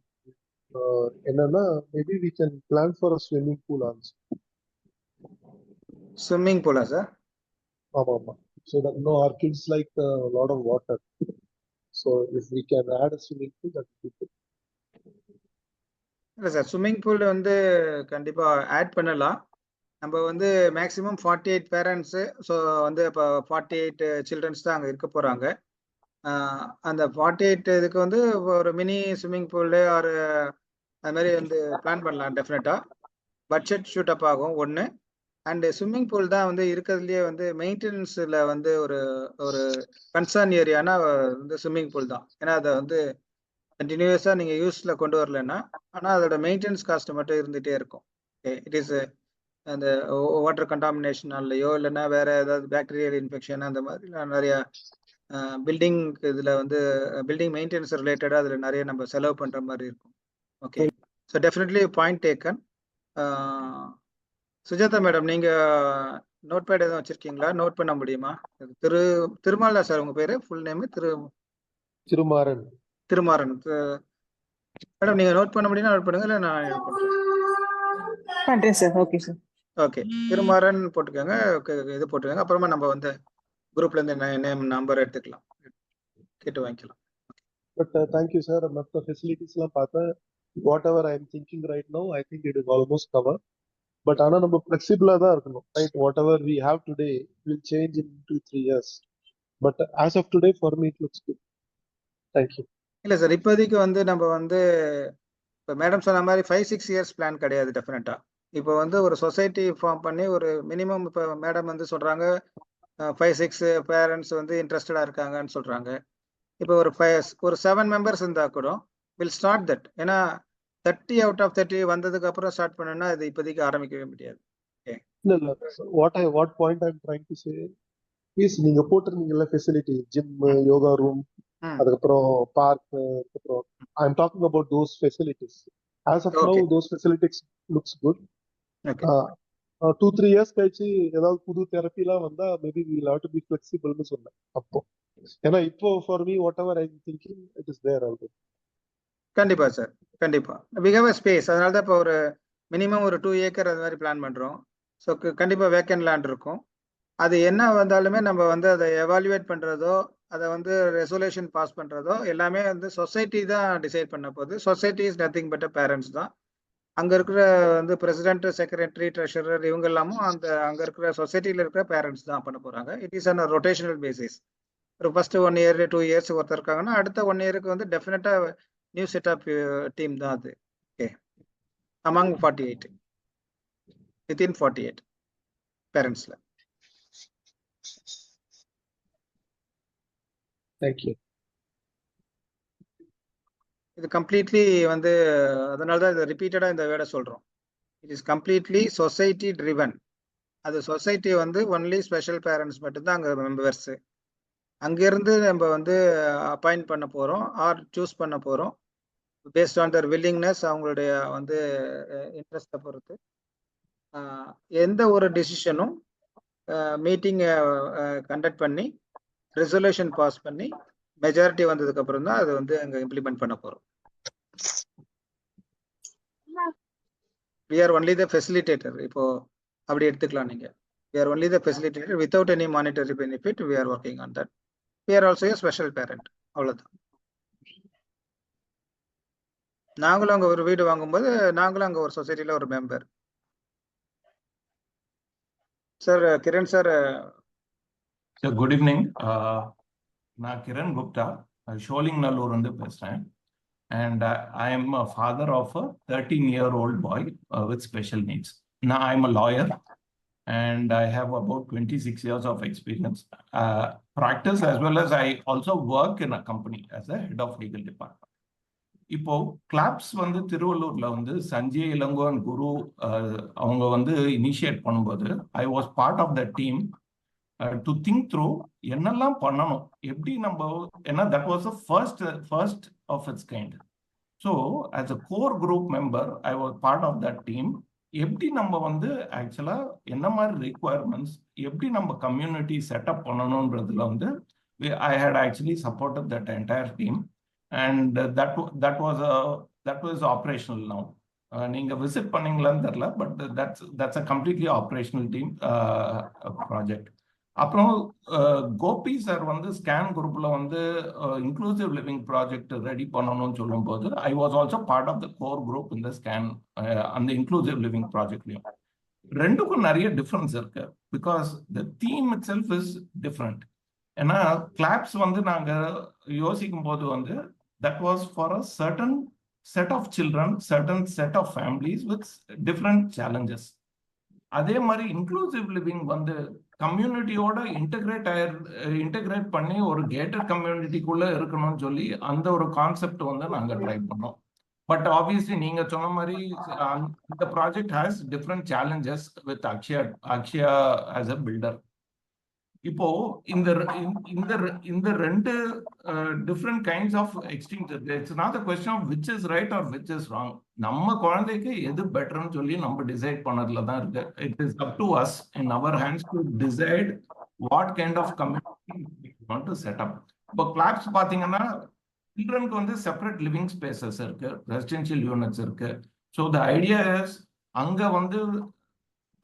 F: என்னன்னா maybe we can plan for a swimming pool also.
B: Swimming pool sir?
F: ஆமா. So that our kids like a lot of water. So if we can add a swimming pool, that would be good.
B: இல்லை சார், ஸ்விம்மிங் பூல் வந்து கண்டிப்பா ஆட் பண்ணலாம். நம்ம வந்து மேக்ஸிமம் 48 பேரண்ட்ஸு, ஸோ வந்து இப்போ 48 சில்ட்ரன்ஸ் தான் அங்கே இருக்க போகிறாங்க. அந்த 48 இதுக்கு வந்து ஒரு மினி ஸ்விம்மிங் பூலு ஒரு அது மாதிரி வந்து பிளான் பண்ணலாம். டெஃபினட்டாக பட்ஜெட் ஷூட் அப் ஆகும் ஒன்று. அண்டு ஸ்விம்மிங் பூல் தான் வந்து இருக்கிறதுலையே வந்து மெயின்டெனன்ஸில் வந்து ஒரு கன்சர்ன் ஏரியானா வந்து ஸ்விம்மிங் பூல் தான். ஏன்னா அதை வந்து கண்டினியூஸாக நீங்கள் யூஸில் கொண்டு வரலன்னா, ஆனால் அதோட மெயின்டெனன்ஸ் காஸ்ட் மட்டும் இருந்துகிட்டே இருக்கும். ஓகே, இட் இஸ் அந்த வாட்டர் கண்டாமினேஷனாலையோ இல்லைன்னா வேற ஏதாவது பாக்டீரியல் இன்ஃபெக்ஷன் அந்த மாதிரி நிறைய பில்டிங் இதில் வந்து பில்டிங் மெயின்டெனன்ஸ் ரிலேட்டடாக அதில் நிறைய நம்ம செலவு பண்ணுற மாதிரி இருக்கும். Okay, so definitely point taken. Sujatha madam, நீங்கள் நோட் பேட் எதுவும் வச்சிருக்கீங்களா? நோட் பண்ண முடியுமா? திருமாலா சார் உங்கள் பேர் ஃபுல் நேமு?
F: திருமாறன்.
B: மேடம் நீங்கள் நோட் பண்ண முடியும்னா நோட் பண்ணுங்க, இல்லை நான்
G: பண்றேன் sir. Okay sir.
B: Okay, Thirumaran போட்டுக்கோங்க. இது போட்டுக்கோங்க. அப்புறமா நம்ம வந்து குரூப்ல இருந்து நேம் நம்பர் எடுத்துக்கலாம், கேட்டு வாங்கிக்கலாம்.
F: But thank you sir. மற்ற ஃபெசிலிட்டிஸ்லாம் பார்த்தா what ever I am thinking right no, I think it is almost cover. But ஆனால் நம்ம ஃப்ளெக்சிபிளாக தான் இருக்கணும், right? What ever we have today will change in 2-3 years. But as of today for me it looks good. Thank you.
B: இல்லை சார், இப்போதைக்கு வந்து நம்ம வந்து இப்போ மேடம் சொன்ன மாதிரி 5-6 years பிளான் கிடையாது. டெஃபினட்டா இப்போ வந்து ஒரு சொசைட்டி ஃபார்ம் பண்ணி ஒரு மினிமம் இப்போ மேடம் வந்து சொல்றாங்க 5-6 பேரண்ட்ஸ் வந்து இன்ட்ரெஸ்டடா இருக்காங்கன்னு சொல்றாங்க. இப்போ ஒரு 7 மெம்பர்ஸ் இருந்தா கூட வில் ஸ்டார்ட் தட். ஏன்னா 30 out of 30 வந்ததுக்கு அப்புறம் ஸ்டார்ட் பண்ணனா இது இப்போதைக்கு ஆரம்பிக்கவே முடியாது.
F: இல்ல இல்ல what point I'm trying to say is நீங்க போட்டிருந்தீங்கல்ல ஃபெசிலிட்டி ஜிம் யோகா ரூம் அதுக்கப்புறம் பார்க் அதுக்கப்புறம் I'm talking about those facilities. As of now those facilities looks good. 2-3 years கழிச்சு ஏதாவது புது தெரப்பிலாம் வந்தா maybe we will have to be flexible னு சொன்னேன் அப்போ. ஏன்னா இப்போ for me whatever I'm thinking it is there already.
B: கண்டிப்பா சார், கண்டிப்பா we have a space. அதனால தான் இப்போ ஒரு மினிமம் ஒரு 2 ஏக்கர் அது மாதிரி பிளான் பண்றோம். ஸோ கண்டிப்பா வேக்கன்ட் லேண்ட் இருக்கும். அது என்ன வந்தாலுமே நம்ம வந்து அதை எவாலுவேட் பண்றதோ அதை வந்து ரெசல்யூஷன் பாஸ் பண்றதோ எல்லாமே வந்து சொசைட்டி தான் டிசைட் பண்ண போகுது. Society is nothing but parents தான். அங்க இருக்கிற வந்து பிரசிடென்ட், செக்ரட்டரி, ட்ரெஷரர் இவங்க எல்லாமும் அங்க இருக்கிற சொசைட்டில இருக்கிற பேரண்ட்ஸ் தான் பண்ண போறாங்க. It is on rotational basis. ஒரு ஃபர்ஸ்ட் 1 year 2 years ஒருத்தர் இருக்காங்கன்னா அடுத்த 1 yearக்கு வந்து டெஃபினட்டா நியூ செட் ஆஃப் டீம் தான் அது. Okay, among 48 within 48 பேரண்ட்ஸ்ல.
F: Thank you.
B: இது கம்ப்ளீட்லி வந்து அதனால தான் இதை ரிப்பீட்டடாக இந்த வேர்டை சொல்கிறோம். It is completely society driven. அது சொசைட்டி வந்து ஒன்லி ஸ்பெஷல் பேரண்ட்ஸ் மட்டும்தான் அங்கே மெம்பர்ஸு. அங்கேருந்து நம்ம வந்து அப்பாயிண்ட் பண்ண போகிறோம் ஆர் சூஸ் பண்ண போகிறோம் பேஸ்ட் ஆன் தர் வில்லிங்னஸ், அவங்களுடைய வந்து இன்ட்ரெஸ்ட்டை பொறுத்து. எந்த ஒரு டிசிஷனும் மீட்டிங்கை கண்டக்ட் பண்ணி ரெசல்யூஷன் பாஸ் பண்ணி மெஜாரிட்டி வந்ததுக்கு அப்புறம் தான் அது வந்து அங்க இம்ப்ளிமெண்ட் பண்ண போறோம். we are only the facilitator. இப்போ அப்படி எடுத்துக்கலாம் நீங்க. we are only the facilitator without any monetary benefit. we are working on that. we are also a special parent. அவ்வளவுதான். நாங்களும் அங்க ஒரு வீடு வாங்கும்போது நாங்களும் அங்க ஒரு சொசைட்டில ஒரு member. Sir Kiran sir.
H: Sir good evening. நான் கிரண் குப்தா, ஷோலிங் நல்லூர் வந்து பேசுகிறேன். And I am a father of a 13-year-old boy with special needs. நான் I am a lawyer and I have about 26 years of experience, practice, as well as I also work in a company as a head of legal department. இப்போ கிளாப்ஸ் வந்து திருவள்ளூர்ல வந்து சஞ்சய் இளங்கோன் குரு அவங்க வந்து இனிஷியேட் பண்ணும்போது I was part of the team to think through என்னெல்லாம் பண்ணணும், எப்படி நம்ம, ஏன்னா that was first of it's kind. So as a core group member I was part of that team. எப்படி நம்ம வந்து ஆக்சுவலா என்ன மாதிரி ரிக்குவயர்மெண்ட்ஸ், எப்படி நம்ம கம்யூனிட்டி செட்டப் பண்ணணும்ன்றதுல வந்து I had actually supported that entire team. And that was operational now. நீங்க விசிட் பண்ணீங்களான்னு தெரியல, but that's a completely operational team project. அப்புறம் கோபி சார் வந்து ஸ்கேன் குரூப்ல வந்து இன்க்ளூசிவ் லிவிங் ப்ராஜெக்ட் ரெடி பண்ணணும்னு சொல்லும்போது I was also part of the core group இந்த ஸ்கேன் அந்த இன்க்ளூசிவ் லிவிங் ப்ராஜெக்ட்லையும். ரெண்டுக்கும் நிறைய டிஃப்ரென்ஸ் இருக்கு, because the theme itself is different. ஏன்னா கிளாப்ஸ் வந்து நாங்க யோசிக்கும் போது வந்து that was for a certain set of children, certain set of families with different challenges. அதே மாதிரி இன்க்ளூசிவ் லிவிங் வந்து கம்யூனிட்டியோட இன்டெகிரேட் பண்ணி ஒரு கேட்டட் கம்யூனிட்டிக்குள்ள இருக்கணும்னு சொல்லி அந்த ஒரு கான்செப்ட் வந்து நாங்க ட்ரை பண்ணோம். பட் ஆப்வியஸ்லி நீங்க சொன்ன மாதிரி இந்த project has different challenges with Akshaya as a filter. இப்போ இந்த ரெண்டு டிஃப்ரெண்ட் கைண்ட்ஸ் ஆஃப் எக்ஸ்ட்ரீம்ஸ் இருக்கு. It's not a question of which is right or which is wrong. நம்ம குழந்தைக்கு எது பெட்டர்னு சொல்லி நம்ம டிசைட் பண்ணதுல தான் இருக்கு. It is up to us in our hands to decide what kind of community we want to set up. இப்போ கிளாப்ஸ் பாத்தீங்கன்னா சில்ட்ரனுக்கு வந்து செப்பரேட் லிவிங் ஸ்பேசஸ் இருக்கு, ரெசிடென்ஷியல் யூனிட்ஸ் இருக்கு. ஸோ த ஐடியா இஸ் அங்க வந்து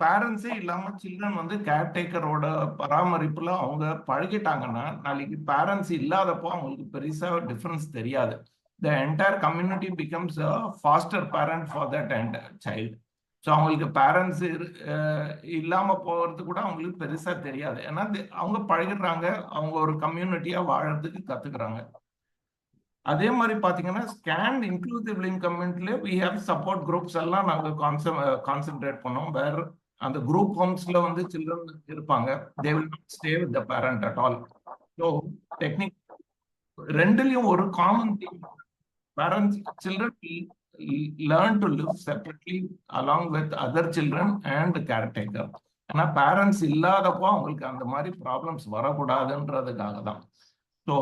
H: பேரண்ட்ஸே இல்லாம சில்ட்ரன் வந்து கேர்டேக்கரோட பராமரிப்புல அவங்க பழகிட்டாங்கன்னா நாளைக்கு பேரண்ட்ஸ் இல்லாதப்போ அவங்களுக்கு பெருசா டிஃபரன்ஸ் தெரியாது. The entire community becomes a foster parent for that child. So அவங்களுக்கு பேரண்ட்ஸ் இல்லாம போறது கூட அவங்களுக்கு பெருசா தெரியாது. ஏன்னா அவங்க பழகிடுறாங்க, அவங்க ஒரு கம்யூனிட்டியா வாழறதுக்கு கத்துக்கிறாங்க. அதே மாதிரி பாத்தீங்கன்னா ஸ்கேன் இன்க்ளூசிவ் லிவிங் கம்யூனிட்டில we have சப்போர்ட் குரூப்ஸ் எல்லாம் நாங்க கான்சென்ட்ரேட் பண்ணோம். வேற அந்த குரூப் ஹோம்ஸ்ல வந்து சில்ட்ரன் இருப்பாங்க. They will not stay with the parent at all. So technique ரெண்டுலயும் ஒரு common thing, parents children learn to live separately along with other children and caretaker. ஆனா பேரண்ட்ஸ் இல்லாதப்போ அவங்களுக்கு அந்த மாதிரி ப்ராப்ளம்ஸ் வரக்கூடாதுன்றதுக்காக தான். So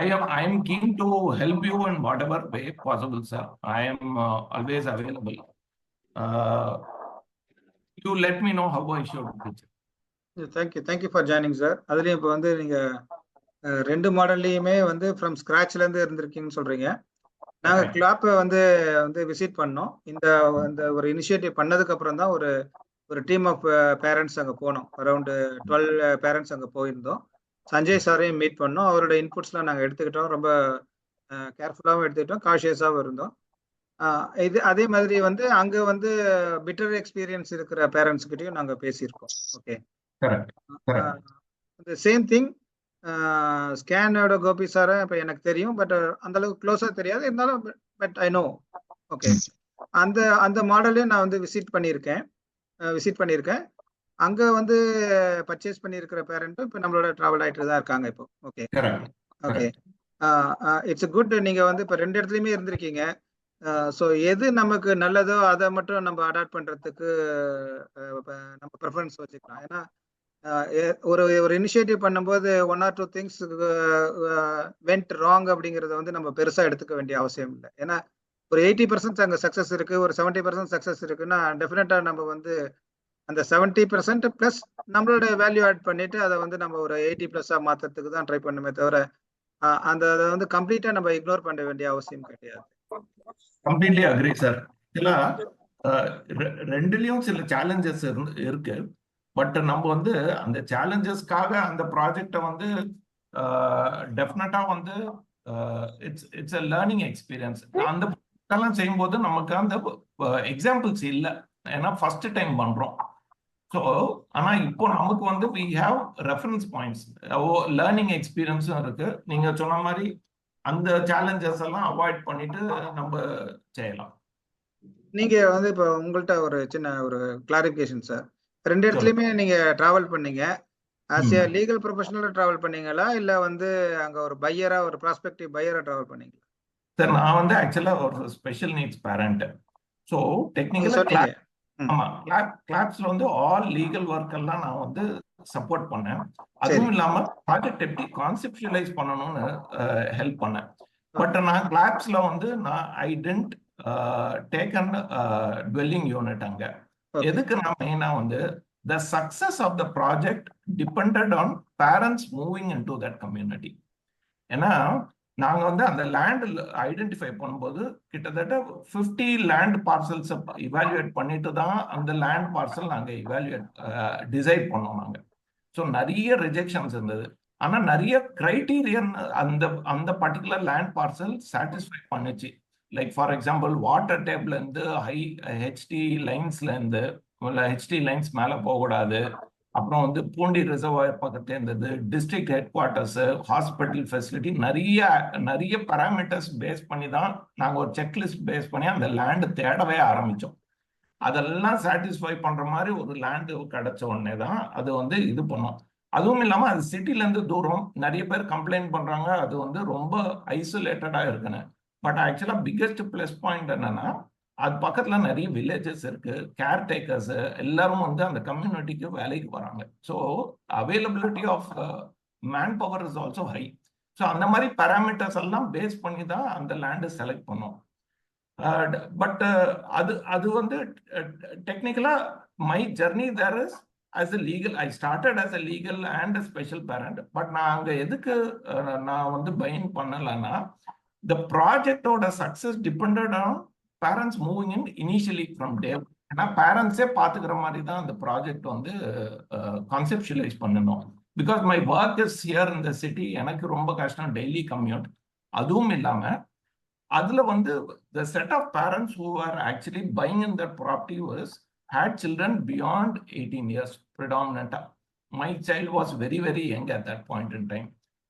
H: I am keen to help you in whatever way possible, sir. I am always available. You let me know how I should do it.
B: Thank you for joining, sir. அதுலயும் இப்போ வந்து நீங்க ரெண்டு மாடல்லையுமே வந்து ஃப்ரம் ஸ்கிராச்ல இருந்து இருந்திருக்கீங்கன்னு சொல்றீங்க. நாங்க கிளாப்பை வந்து விசிட் பண்ணோம். இந்த ஒரு இனிஷியேட்டிவ் பண்ணதுக்கு அப்புறம் தான் ஒரு டீம் ஆஃப் பேரண்ட்ஸ் அங்கே போனோம். அரௌண்ட் 12 பேரண்ட்ஸ் அங்கே போயிருந்தோம். சஞ்சய் சாரையும் மீட் பண்ணோம். அவரோட இன்புட்ஸ்லாம் நாங்கள் எடுத்துக்கிட்டோம். ரொம்ப கேர்ஃபுல்லாகவும் எடுத்துக்கிட்டோம், காஷியஸாகவும் இருந்தோம். அதே மாதிரி வந்து அங்கே வந்து பிட்டர் எக்ஸ்பீரியன்ஸ் இருக்கிற பேரண்ட்ஸ்கிட்டையும் நாங்கள் பேசியிருக்கோம். ஓகே, இந்த சேம் திங் ஸ்கேனோட கோபி சாரை இப்போ எனக்கு தெரியும், பட் அந்த அளவுக்கு க்ளோஸாக தெரியாது, இருந்தாலும் பட் ஐ நோ. ஓகே, அந்த மாடலையும் நான் வந்து விசிட் பண்ணியிருக்கேன். அங்கே வந்து பர்ச்சேஸ் பண்ணியிருக்கிற பேரண்ட்டும் இப்போ நம்மளோட ட்ராவல் ஆகிட்டு தான் இருக்காங்க இப்போ. Okay okay, it's good. நீங்கள் வந்து இப்போ 2 இடத்துலையுமே இருந்திருக்கீங்க. ஸோ எது நமக்கு நல்லதோ அதை மட்டும் நம்ம அடாப்ட் பண்ணுறதுக்கு நம்ம ப்ரிஃபரன்ஸ் வச்சுக்கலாம். ஏன்னா ஒரு இனிஷியேட்டிவ் பண்ணும்போது 1 or 2 திங்ஸ் வென்ட் ராங் அப்படிங்கிறத வந்து நம்ம பெருசாக எடுத்துக்க வேண்டிய அவசியம் இல்லை. ஏன்னா ஒரு 80% அங்கே சக்ஸஸ் இருக்கு, ஒரு 70% சக்ஸஸ் இருக்குன்னா டெஃபினட்டாக நம்ம வந்து அந்த 70% ப்ளஸ் நம்மளோட வேல்யூ ஆட் பண்ணிட்டு அதை வந்து நம்ம ஒரு 80+ மாற்றுறதுக்கு தான் ட்ரை பண்ணுமே தவிர அதை வந்து கம்ப்ளீட்டாக நம்ம இக்னோர் பண்ண வேண்டிய அவசியம் கிடையாது.
H: Completely agree sir. இல்ல ரெண்டுலயும் சில சேலஞ்சஸ் இருக்கு. பட் நம்ம வந்து அந்த சேலஞ்சஸ்க்காக அந்த ப்ராஜெக்டை வந்து டெஃபினட்டா வந்து இட்ஸ் எ லேர்னிங் எக்ஸ்பீரியன்ஸ். அந்த எல்லாம் செய்யும்போது நமக்கு அந்த எக்ஸாம்பிள்ஸ் இல்லை, ஏன்னா ஃபர்ஸ்ட் டைம் பண்றோம். ஸோ ஆனா இப்போ நமக்கு வந்து we have reference points, learning எக்ஸ்பீரியன்ஸும் இருக்கு. நீங்க சொன்ன மாதிரி அந்த சேலஞ்சஸ் எல்லாம் அவாய்ட் பண்ணிட்டு நம்ம செய்யலாம்.
B: நீங்க வந்து இப்போ உங்கள்கிட்ட ஒரு சின்ன ஒரு கிளாரிஃபிகேஷன் சார். 2 இடத்துலையுமே நீங்க டிராவல் பண்ணீங்க. ஆஸ் ஏ லீகல் ப்ரொஃபஷனலா டிராவல் பண்ணீங்களா, இல்ல வந்து அங்க ஒரு பையரா, ஒரு ப்ராஸ்பெக்டிவ் பையரா டிராவல் பண்ணீங்களா?
H: சார் நான் வந்து ஆக்சுவலா ஒரு ஸ்பெஷல் நீட்ஸ் பேரண்ட். ஸோ டெக்னிக்கலா ஆமா, கிளாப்ஸ்ல வந்து ஆல் லீகல் ஒர்க் எல்லாம் நான் வந்து சப்போர்ட் பண்ணேன். அதுவும் இல்லாம ப்ராஜெக்ட் எப்படி கான்செப்டுவலைஸ் பண்ணணும்னு ஹெல்ப் பண்ணேன். பட் நான் கிளாப்ஸ்ல வந்து ஐ டென்ட் டேக்கன் டுவெல்லிங் யூனிட். அங்க எதுக்கு நான் மெயினா வந்து the success of the project depended on parents moving into that community. ஏன்னா நாங்க வந்து அந்த லேண்ட் ஐடென்டிஃபை பண்ணும்போது கிட்டத்தட்ட 50 லேண்ட் பார்சல்ஸ் இவாலுவேட் பண்ணிட்டு தான் அந்த லேண்ட் பார்சல் நாங்க டிசைட் பண்ணோம் நாங்க. ஸோ நிறைய ரிஜெக்ஷன்ஸ் இருந்தது. ஆனா நிறைய கிரைட்டீரியன் அந்த பர்டிகுலர் லேண்ட் பார்சல் சாட்டிஸ்ஃபை பண்ணுச்சு. லைக் ஃபார் எக்ஸாம்பிள் வாட்டர் டேப்ல இருந்து ஹெச்டி லைன்ஸ்ல இருந்து ஹெச்டி லைன்ஸ் மேல போகக்கூடாது. அப்புறம் வந்து பூண்டி ரிசர்வாயர் பக்கத்துல இருந்தது, district head quarters, hospital facility, நிறைய பேராமீட்டர்ஸ் பேஸ் பண்ணி தான் நாங்கள் ஒரு செக்லிஸ்ட் பேஸ் பண்ணி அந்த லேண்டு தேடவே ஆரம்பித்தோம். அதெல்லாம் சாட்டிஸ்ஃபை பண்ற மாதிரி ஒரு லேண்டு கிடைச்ச உடனே தான் அது வந்து இது பண்ணோம். அதுவும் இல்லாமல் அது சிட்டிலேருந்து தூரம், நிறைய பேர் கம்ப்ளைண்ட் பண்றாங்க அது வந்து ரொம்ப ஐசோலேட்டடா இருக்குன்னு. பட் ஆக்சுவலாக பிக்கெஸ்ட் ப்ளஸ் பாயிண்ட் என்னன்னா அது பக்கத்துல நிறைய வில்லேஜஸ் இருக்கு, கேர்டேக்கர்ஸ் எல்லாரும் வந்து அந்த கம்யூனிட்டிக்கு வேலைக்கு வராங்க. So availability of manpower is also high. So அந்த மாதிரி பேராமீட்டர்ஸ் எல்லாம் பேஸ் பண்ணி தான் அந்த லேண்டை செலக்ட் பண்ணோம். பட் அது வந்து டெக்னிக்கலா my journey there is as a legal, I started as a legal and a special parent. But நான் அங்க எதுக்கு நான் வந்து பைன் பண்ணலன்னா the project ஓட success depended on parents moving in initially from day. ஏன்னா பேரண்ட்ஸே பார்த்துக்கிற மாதிரி தான் அந்த ப்ராஜெக்ட் வந்து கான்செப்டுவலைஸ் பண்ணணும். Because my work is here in the city, எனக்கு ரொம்ப கஷ்டம் டெய்லி கம்யூட். அதுவும் இல்லாமல் அதில் வந்து the set of parents who are actually buying in that property was had children beyond 18 years predominantly. My child was very, very young at that point in time.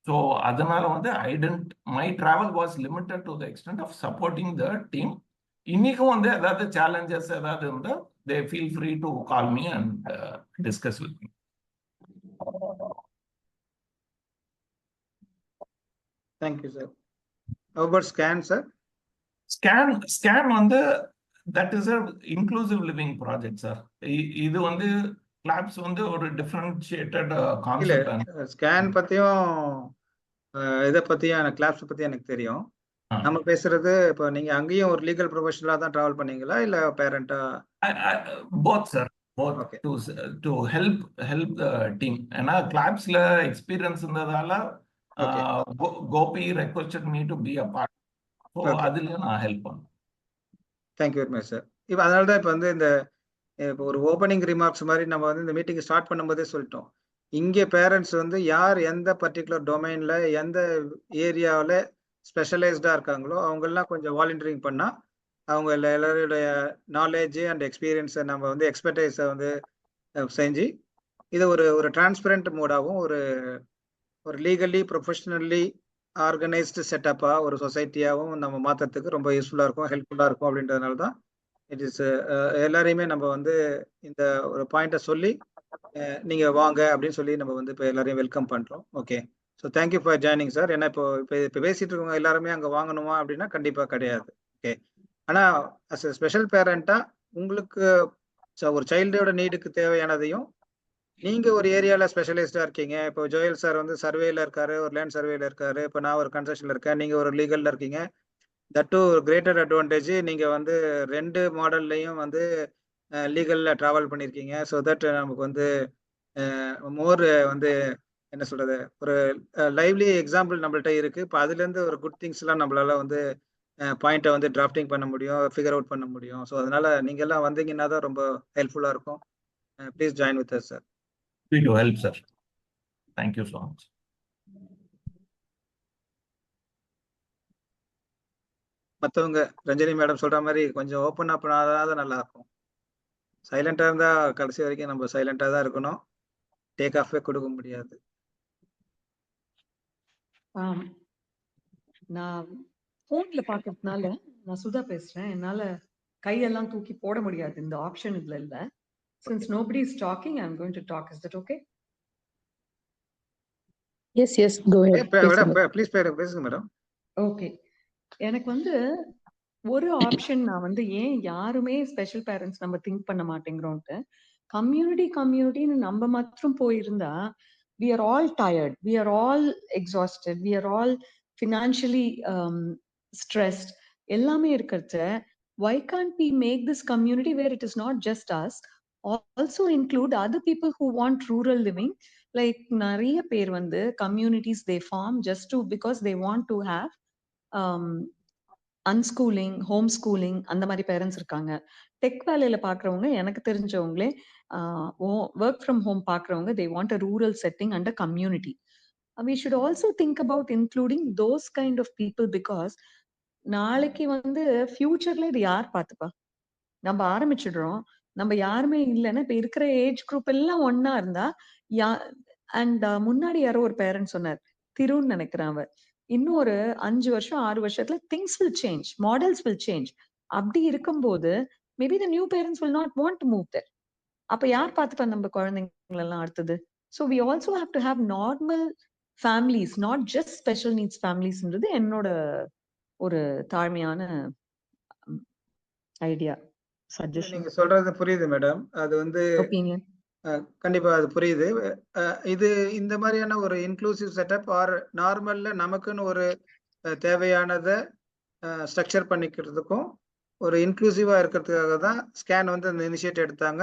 H: So adanaala vandu my travel was limited to the extent of supporting the team. Innikku vandu edavadhu challenges edavadhu irundha, they feel free to call me and discuss with me.
B: Thank you, sir. How about scan, sir?
H: Scan வந்து that is a inclusive living project, sir. இது வந்து claps வந்து ஒரு differentiated
B: இல்ல
H: concept.
B: ஸ்கேன் பத்தியும் இதை பத்தியும் எனக்கு கிளாப்ஸ் பத்தி எனக்கு தெரியும். நம்ம பேசுறது இப்போ நீங்க அங்கேயும் ஒரு லீகல் ப்ரொஃபஷனலா தான் டிராவல் பண்ணீங்களா இல்ல பேரண்டா?
H: Both, sir. Both.
B: Okay.
H: To help the team. ஏன்னா கிளாப்ஸ்ல எக்ஸ்பீரியன்ஸ் இருந்ததால Gopi requested me to be a part. So அதுல நான் ஹெல்ப் பண்ணேன்.
B: Thank you very much sir. இப்போ அதனால தான் இப்போ வந்து இந்த இப்போ ஒரு ஓப்பனிங் ரிமார்க்ஸ் மாதிரி நம்ம வந்து இந்த மீட்டிங் ஸ்டார்ட் பண்ணும்போதே சொல்லிட்டோம். இங்கே பேரண்ட்ஸ் வந்து யார் எந்த பர்டிகுலர் டொமைன்ல எந்த ஏரியாவில் ஸ்பெஷலைஸ்டாக இருக்காங்களோ அவங்கெல்லாம் கொஞ்சம் வாலண்டியரிங் பண்ணால் அவங்க எல்லாருடைய நாலேஜ் அண்ட் எக்ஸ்பீரியன்ஸை நம்ம வந்து எக்ஸ்பர்டைஸை வந்து செஞ்சு இதை ஒரு டிரான்ஸ்பரண்ட் மோடாகவும் ஒரு லீகலி ப்ரொஃபஷனலி ஆர்கனைஸ்டு செட்டப்பாக ஒரு சொசைட்டியாகவும் நம்ம மாற்றுறதுக்கு ரொம்ப யூஸ்ஃபுல்லாக இருக்கும், ஹெல்ப்ஃபுல்லாக இருக்கும். அப்படின்றதுனால தான் இட் இஸ் எல்லாரையுமே நம்ம வந்து இந்த ஒரு பாயிண்ட்டை சொல்லி நீங்கள் வாங்க அப்படின்னு சொல்லி நம்ம வந்து இப்போ எல்லாரையும் வெல்கம் பண்ணுறோம். Okay, so thank you for joining sir. ஏன்னா இப்போ பேசிட்டு இருக்கவங்க எல்லாருமே அங்கே வாங்கணுமா அப்படின்னா கண்டிப்பாக கிடையாது. ஓகே, ஆனால் அஸ் எ ஸ்பெஷல் பேரண்ட்டாக உங்களுக்கு ஒரு சைல்டோட நீடுக்கு தேவையானதையும் நீங்கள் ஒரு ஏரியாவில் ஸ்பெஷலிஸ்டாக இருக்கீங்க. இப்போ ஜோயல் சார் வந்து சர்வேல இருக்காரு, ஒரு லேண்ட் சர்வேல இருக்காரு. இப்போ நான் ஒரு கன்ஸ்ட்ரக்ஷனில் இருக்கேன், நீங்கள் ஒரு லீகலில் இருக்கீங்க. தட் டு கிரேட்டர் அட்வான்டேஜ் நீங்கள் வந்து 2 மாடல்லையும் வந்து லீகலில் ட்ராவல் பண்ணியிருக்கீங்க. ஸோ தட் நமக்கு வந்து மோர் வந்து என்ன சொல்கிறது, ஒரு லைவ்லி எக்ஸாம்பிள் நம்மள்ட்ட இருக்குது. இப்போ அதுலேருந்து ஒரு குட் திங்ஸ்லாம் நம்மளால வந்து பாயிண்ட்டை வந்து டிராஃப்டிங் பண்ண முடியும், ஃபிகர் அவுட் பண்ண முடியும். ஸோ அதனால் நீங்கள் எல்லாம் வந்தீங்கன்னா தான் ரொம்ப ஹெல்ப்ஃபுல்லாக இருக்கும். Please join with us sir.
H: Happy to help, sir. Thank you so much.
B: மற்றவங்க ரஞ்சனி மேடம் சொல்ற மாதிரி கொஞ்சம் ஓப்பன் அப் பண்ணாதான் நல்லா இருக்கும். சைலண்டா இருந்தா கடைசி வரைக்கும் நம்ம சைலண்டா தான் இருக்கணும், டேக் ஆஃபே கொடுக்க முடியாது.
G: நான் போன்ல பாக்குறதுனால நான் சுதா பேசுறேன். என்னால கையெல்லாம் தூக்கி போட முடியாது, இந்த ஆப்ஷன் இதுல இல்ல. Since nobody is talking, I'm going to talk. Is that okay?
A: Yes, go ahead.
B: Please பேசுங்க மேடம்.
G: ஓகே, எனக்கு வந்து ஒரு ஆப்ஷன் நான் வந்து ஏன் யாருமே ஸ்பெஷல் பேரண்ட்ஸ் நம்ம திங்க் பண்ண மாட்டேங்கிறோம்ட்டு, கம்யூனிட்டின்னு நம்ம மாத்திரம் போயிருந்தா we are all tired, we are all exhausted, we are all financially stressed, எல்லாமே இருக்கிறது. Why can't we make this community where it is not just us, also include other people who want rural living? Like நிறைய பேர் வந்து communities they form just to because they want to have அன்ஸ்கூலிங், ஹோம் ஸ்கூலிங் அந்த மாதிரி பேரண்ட்ஸ் இருக்காங்க. டெக் வேலையில பாக்குறவங்க, எனக்கு தெரிஞ்சவங்களே ஒர்க் ஃப்ரம் ஹோம் பாக்குறவங்க, they want a rural setting and a community. We should also think about including those kind of people because நாளைக்கு வந்து ஃபியூச்சர்ல இது யார் பார்த்துப்பா? நம்ம ஆரம்பிச்சிடுறோம், நம்ம யாருமே இல்லைன்னா இப்ப இருக்கிற ஏஜ் குரூப் எல்லாம் ஒன்னா இருந்தா அண்ட் முன்னாடி யாரோ ஒரு பேரண்ட் சொன்னார், திருன்னு நினைக்கிறேன் அவர், இன்னும் ஒரு 5 வருஷம் 6 வருஷத்துல things will change, models will change. அப்படி இருக்கும்போது maybe the new parents will not want to move there. அப்ப யார் பார்த்துப்பா நம்ம குழந்தைங்க எல்லாம் அடுத்தது? So we also have to have normal families, not just special needs ஃபேமிலிஸ்ன்றது என்னோட ஒரு தாழ்மையான ஐடியா, சஜஷன்.
B: நீங்க சொல்றது புரியுது மேடம், அது வந்து
G: ஒப்பீனியன்.
B: கண்டிப்பா அது புரியுது. இது இந்த மாதிரியான ஒரு இன்க்ளூசிவ் செட்டப் ஆர் நார்மல்ல நமக்குன்னு ஒரு தேவையானதை ஸ்ட்ரக்சர் பண்ணிக்கிறதுக்கும் ஒரு இன்க்ளூசிவா இருக்கிறதுக்காக தான் ஸ்கேன் வந்து அந்த இனிஷியேட் எடுத்தாங்க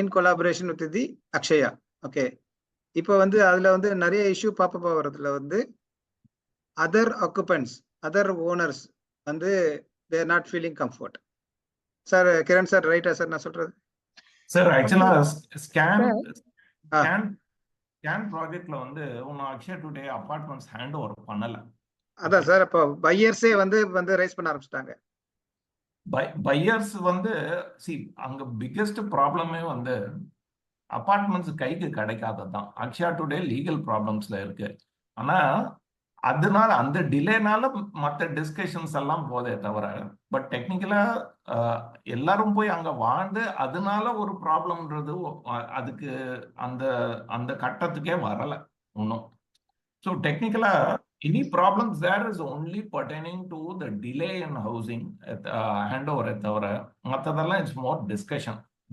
B: இன் collaboration with the Akshaya. Okay, இப்போ வந்து அதுல வந்து நிறைய இஷ்யூ பாப்பப் ஆகிறதுல வந்து அதர் ஆக்குபென்ட்ஸ், அதர் ஓனர்ஸ் வந்து there not feeling comfort. Sir Kiran sir ரைட்டா சார் நான் சொல்றது?
H: சார் ஆக்சுவலா ஸ்கேன் ப்ராஜெக்ட்ல வந்து ஒன்னும் Akshaya today apartments hand over பண்ணல.
B: அதான் சார், இப்போ பையர்ஸே வந்து ரைஸ் பண்ண ஆரம்பிச்சிட்டாங்க.
H: பையர்ஸ் வந்து அங்க பிக்கெஸ்ட் ப்ராப்ளமே வந்து அபார்ட்மெண்ட்ஸ் கைக்கு கிடைக்காததான். அக்ஷயா டுடே லீகல் ப்ராப்ளம்ஸ்ல இருக்கு. ஆனா அதனால அந்த டிலேனால மற்ற டிஸ்கஷன்ஸ் எல்லாம் போதே தவிர, பட் டெக்னிக்கலா எல்லாரும் போய் அங்க வாழ்ந்து அதனால ஒரு ப்ராப்ளம்ன்றது அதுக்கு அந்த அந்த கட்டத்துக்கே வரல ஒன்றும். ஸோ டெக்னிக்கலா any problems there is only pertaining to the delay in housing handover தவிர மற்றதெல்லாம் இட்ஸ் மோர்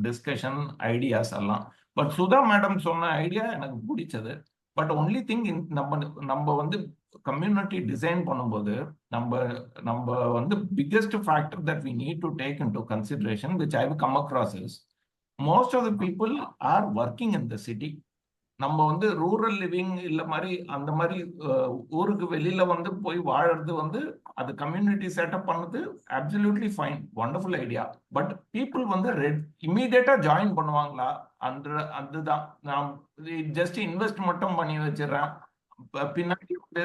H: டிஸ்கஷன் ஐடியாஸ் எல்லாம். பட் சுதா மேடம் சொன்ன ஐடியா எனக்கு பிடிச்சது. பட் ஒன்லி திங் நம்ம வந்து கம்யூனிட்டி டிசைன் பண்ணும்போது நம்ம வந்து biggest factor that we need to take into consideration which I come across is most of the people are working in the city. நம்ம வந்து ரூரல் லிவிங் இல்ல மாதிரி அந்த மாதிரி ஊருக்கு வெளியில வந்து போய் வாழறது வந்து அது கம்யூனிட்டி செட்டப் பண்ணது absolutely fine, wonderful idea. But people வந்து இம்மீடியட்டா ஜாயின் பண்ணுவாங்களா? அதுதான் நான் ஜஸ்ட் இன்வெஸ்ட் மட்டும் பண்ணி வச்சிடறேன், பின்னாடி வந்து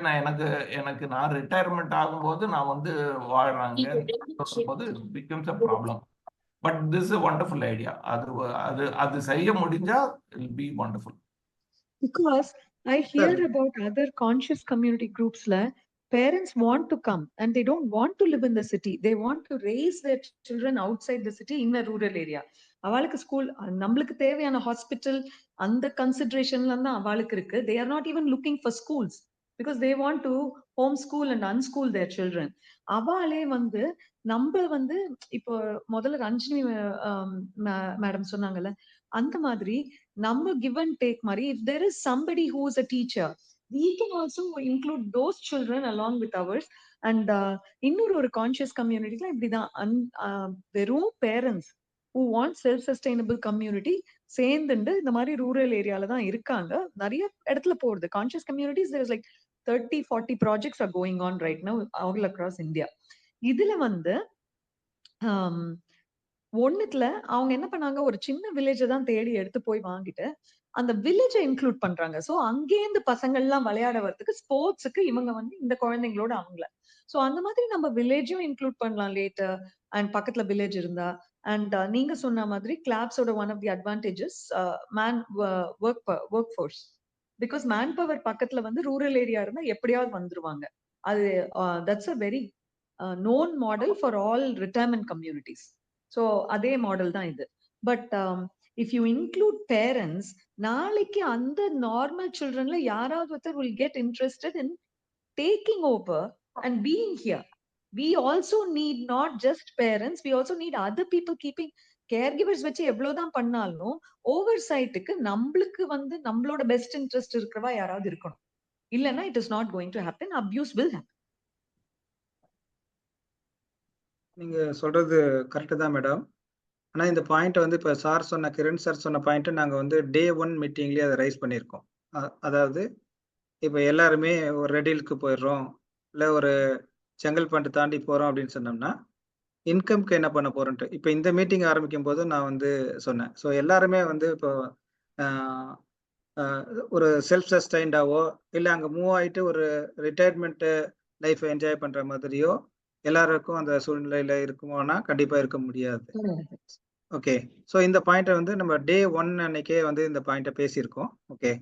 H: நான் ரிட்டையர்மெண்ட் ஆகும்போது நான் வந்து வாழ்றாங்க போது becomes a problem. But this is wonderful idea. அது செய்ய முடிஞ்சா will be wonderful.
G: Because I hear about other conscious community groups parents want to come and they don't want to live in the city. They want to raise their children outside the city in a rural area. அவாளுக்கு ஸ்கூல், நம்மளுக்கு தேவையான ஹாஸ்பிட்டல் அந்த கன்சிடரேஷன்ல தான் அவாளுக்கு இருக்கு. They are not even looking for schools because they want to homeschool and unschool their children. அவாளே வந்து நம்ம வந்து இப்போ முதல்ல ரஞ்சினி மேடம் சொன்னாங்கல்ல, அந்த மாதிரி நம்ம give and take மாதிரி, if there is somebody who is a teacher, we can also include those children along with ours. And இன்னொரு கான்ஷியஸ் கம்யூனிட்டில இப்படிதான் வெறும் parents who want self-sustainable community சேர்ந்துண்டு இந்த மாதிரி ரூரல் ஏரியால தான் இருக்காங்க. நிறைய இடத்துல போறது conscious communities. there is like 30-40 projects are going on right now all across India. இதுல வந்து ஒண்ணுத்துல அவங்க என்ன பண்ணாங்க, ஒரு சின்ன வில்லேஜ தான் தேடி எடுத்து போய் வாங்கிட்டு அந்த வில்லேஜை இன்க்ளூட் பண்றாங்க. சோ அங்கேருந்து பசங்கள் எல்லாம் விளையாட வரதுக்கு ஸ்போர்ட்ஸுக்கு இவங்க வந்து இந்த குழந்தைங்களோட அவங்கள, சோ அந்த மாதிரி நம்ம வில்லேஜும் இன்க்ளூட் பண்ணலாம் லேட்டர். அண்ட் பக்கத்துல வில்லேஜ் இருந்தா, அண்ட் நீங்க சொன்ன மாதிரி கிளாப்ஸோட one of the advantages man workforce. Because manpower பக்கத்துல வந்து ரூரல் ஏரியா இருந்தா எப்படியாவது வந்துருவாங்க. அது that's a very known model for all retirement communities. So அதே மாடல் தான் இது. பட் if you include parents, நாளைக்கு அந்த நார்மல் சில்ட்ரன்ல யாராவது ஒருத்தர் will get interested in taking over and being here. We also need not just parents, we also need other people keeping caregivers வச்சு எவ்வளவுதான் பண்ணாலும் ஓவர்சைட்டுக்கு நம்மளுக்கு வந்து நம்மளோட பெஸ்ட் இன்ட்ரெஸ்ட் இருக்கிறவா யாராவது இருக்கணும். இல்லைன்னா it is not going to happen. Abuse will happen.
B: நீங்க சொல்றது கரெக்ட் தான் மேடம். ஆனா இந்த பாயிண்ட் வந்து இப்ப சார் சொன்ன, கிரண் சார் சொன்ன பாயிண்ட் நாங்க வந்து டே 1 மீட்டிங்லயே அதை ரைஸ் பண்ணியிருக்கோம். அதாவது இப்ப எல்லாருமே ஒரு ரெடிலுக்கு போயிடுறோம், இல்ல ஒரு செங்கல்பட்டு தாண்டி போறோம் அப்படின்னு சொன்னோம்னா இன்கம்க்கு என்ன பண்ண போறோன்ட்டு இப்ப இந்த மீட்டிங் ஆரம்பிக்கும் போது நான் வந்து சொன்னேன். ஸோ எல்லாருமே வந்து இப்போ ஒரு செல்ஃப் சஸ்டைன்டாவோ இல்லை அங்கே மூவ் ஆகிட்டு ஒரு ரிட்டையர்மெண்ட் லைஃப்பை என்ஜாய் பண்ற மாதிரியோ எல்லாருக்கும் அந்த சூழ்நிலையில இருக்குமோனா கண்டிப்பா இருக்க முடியாது. ஓகே, ஸோ இந்த பாயிண்ட்டை வந்து நம்ம டே 1 அன்னைக்கே வந்து இந்த பாயிண்ட்டை பேசியிருக்கோம். ஓகே,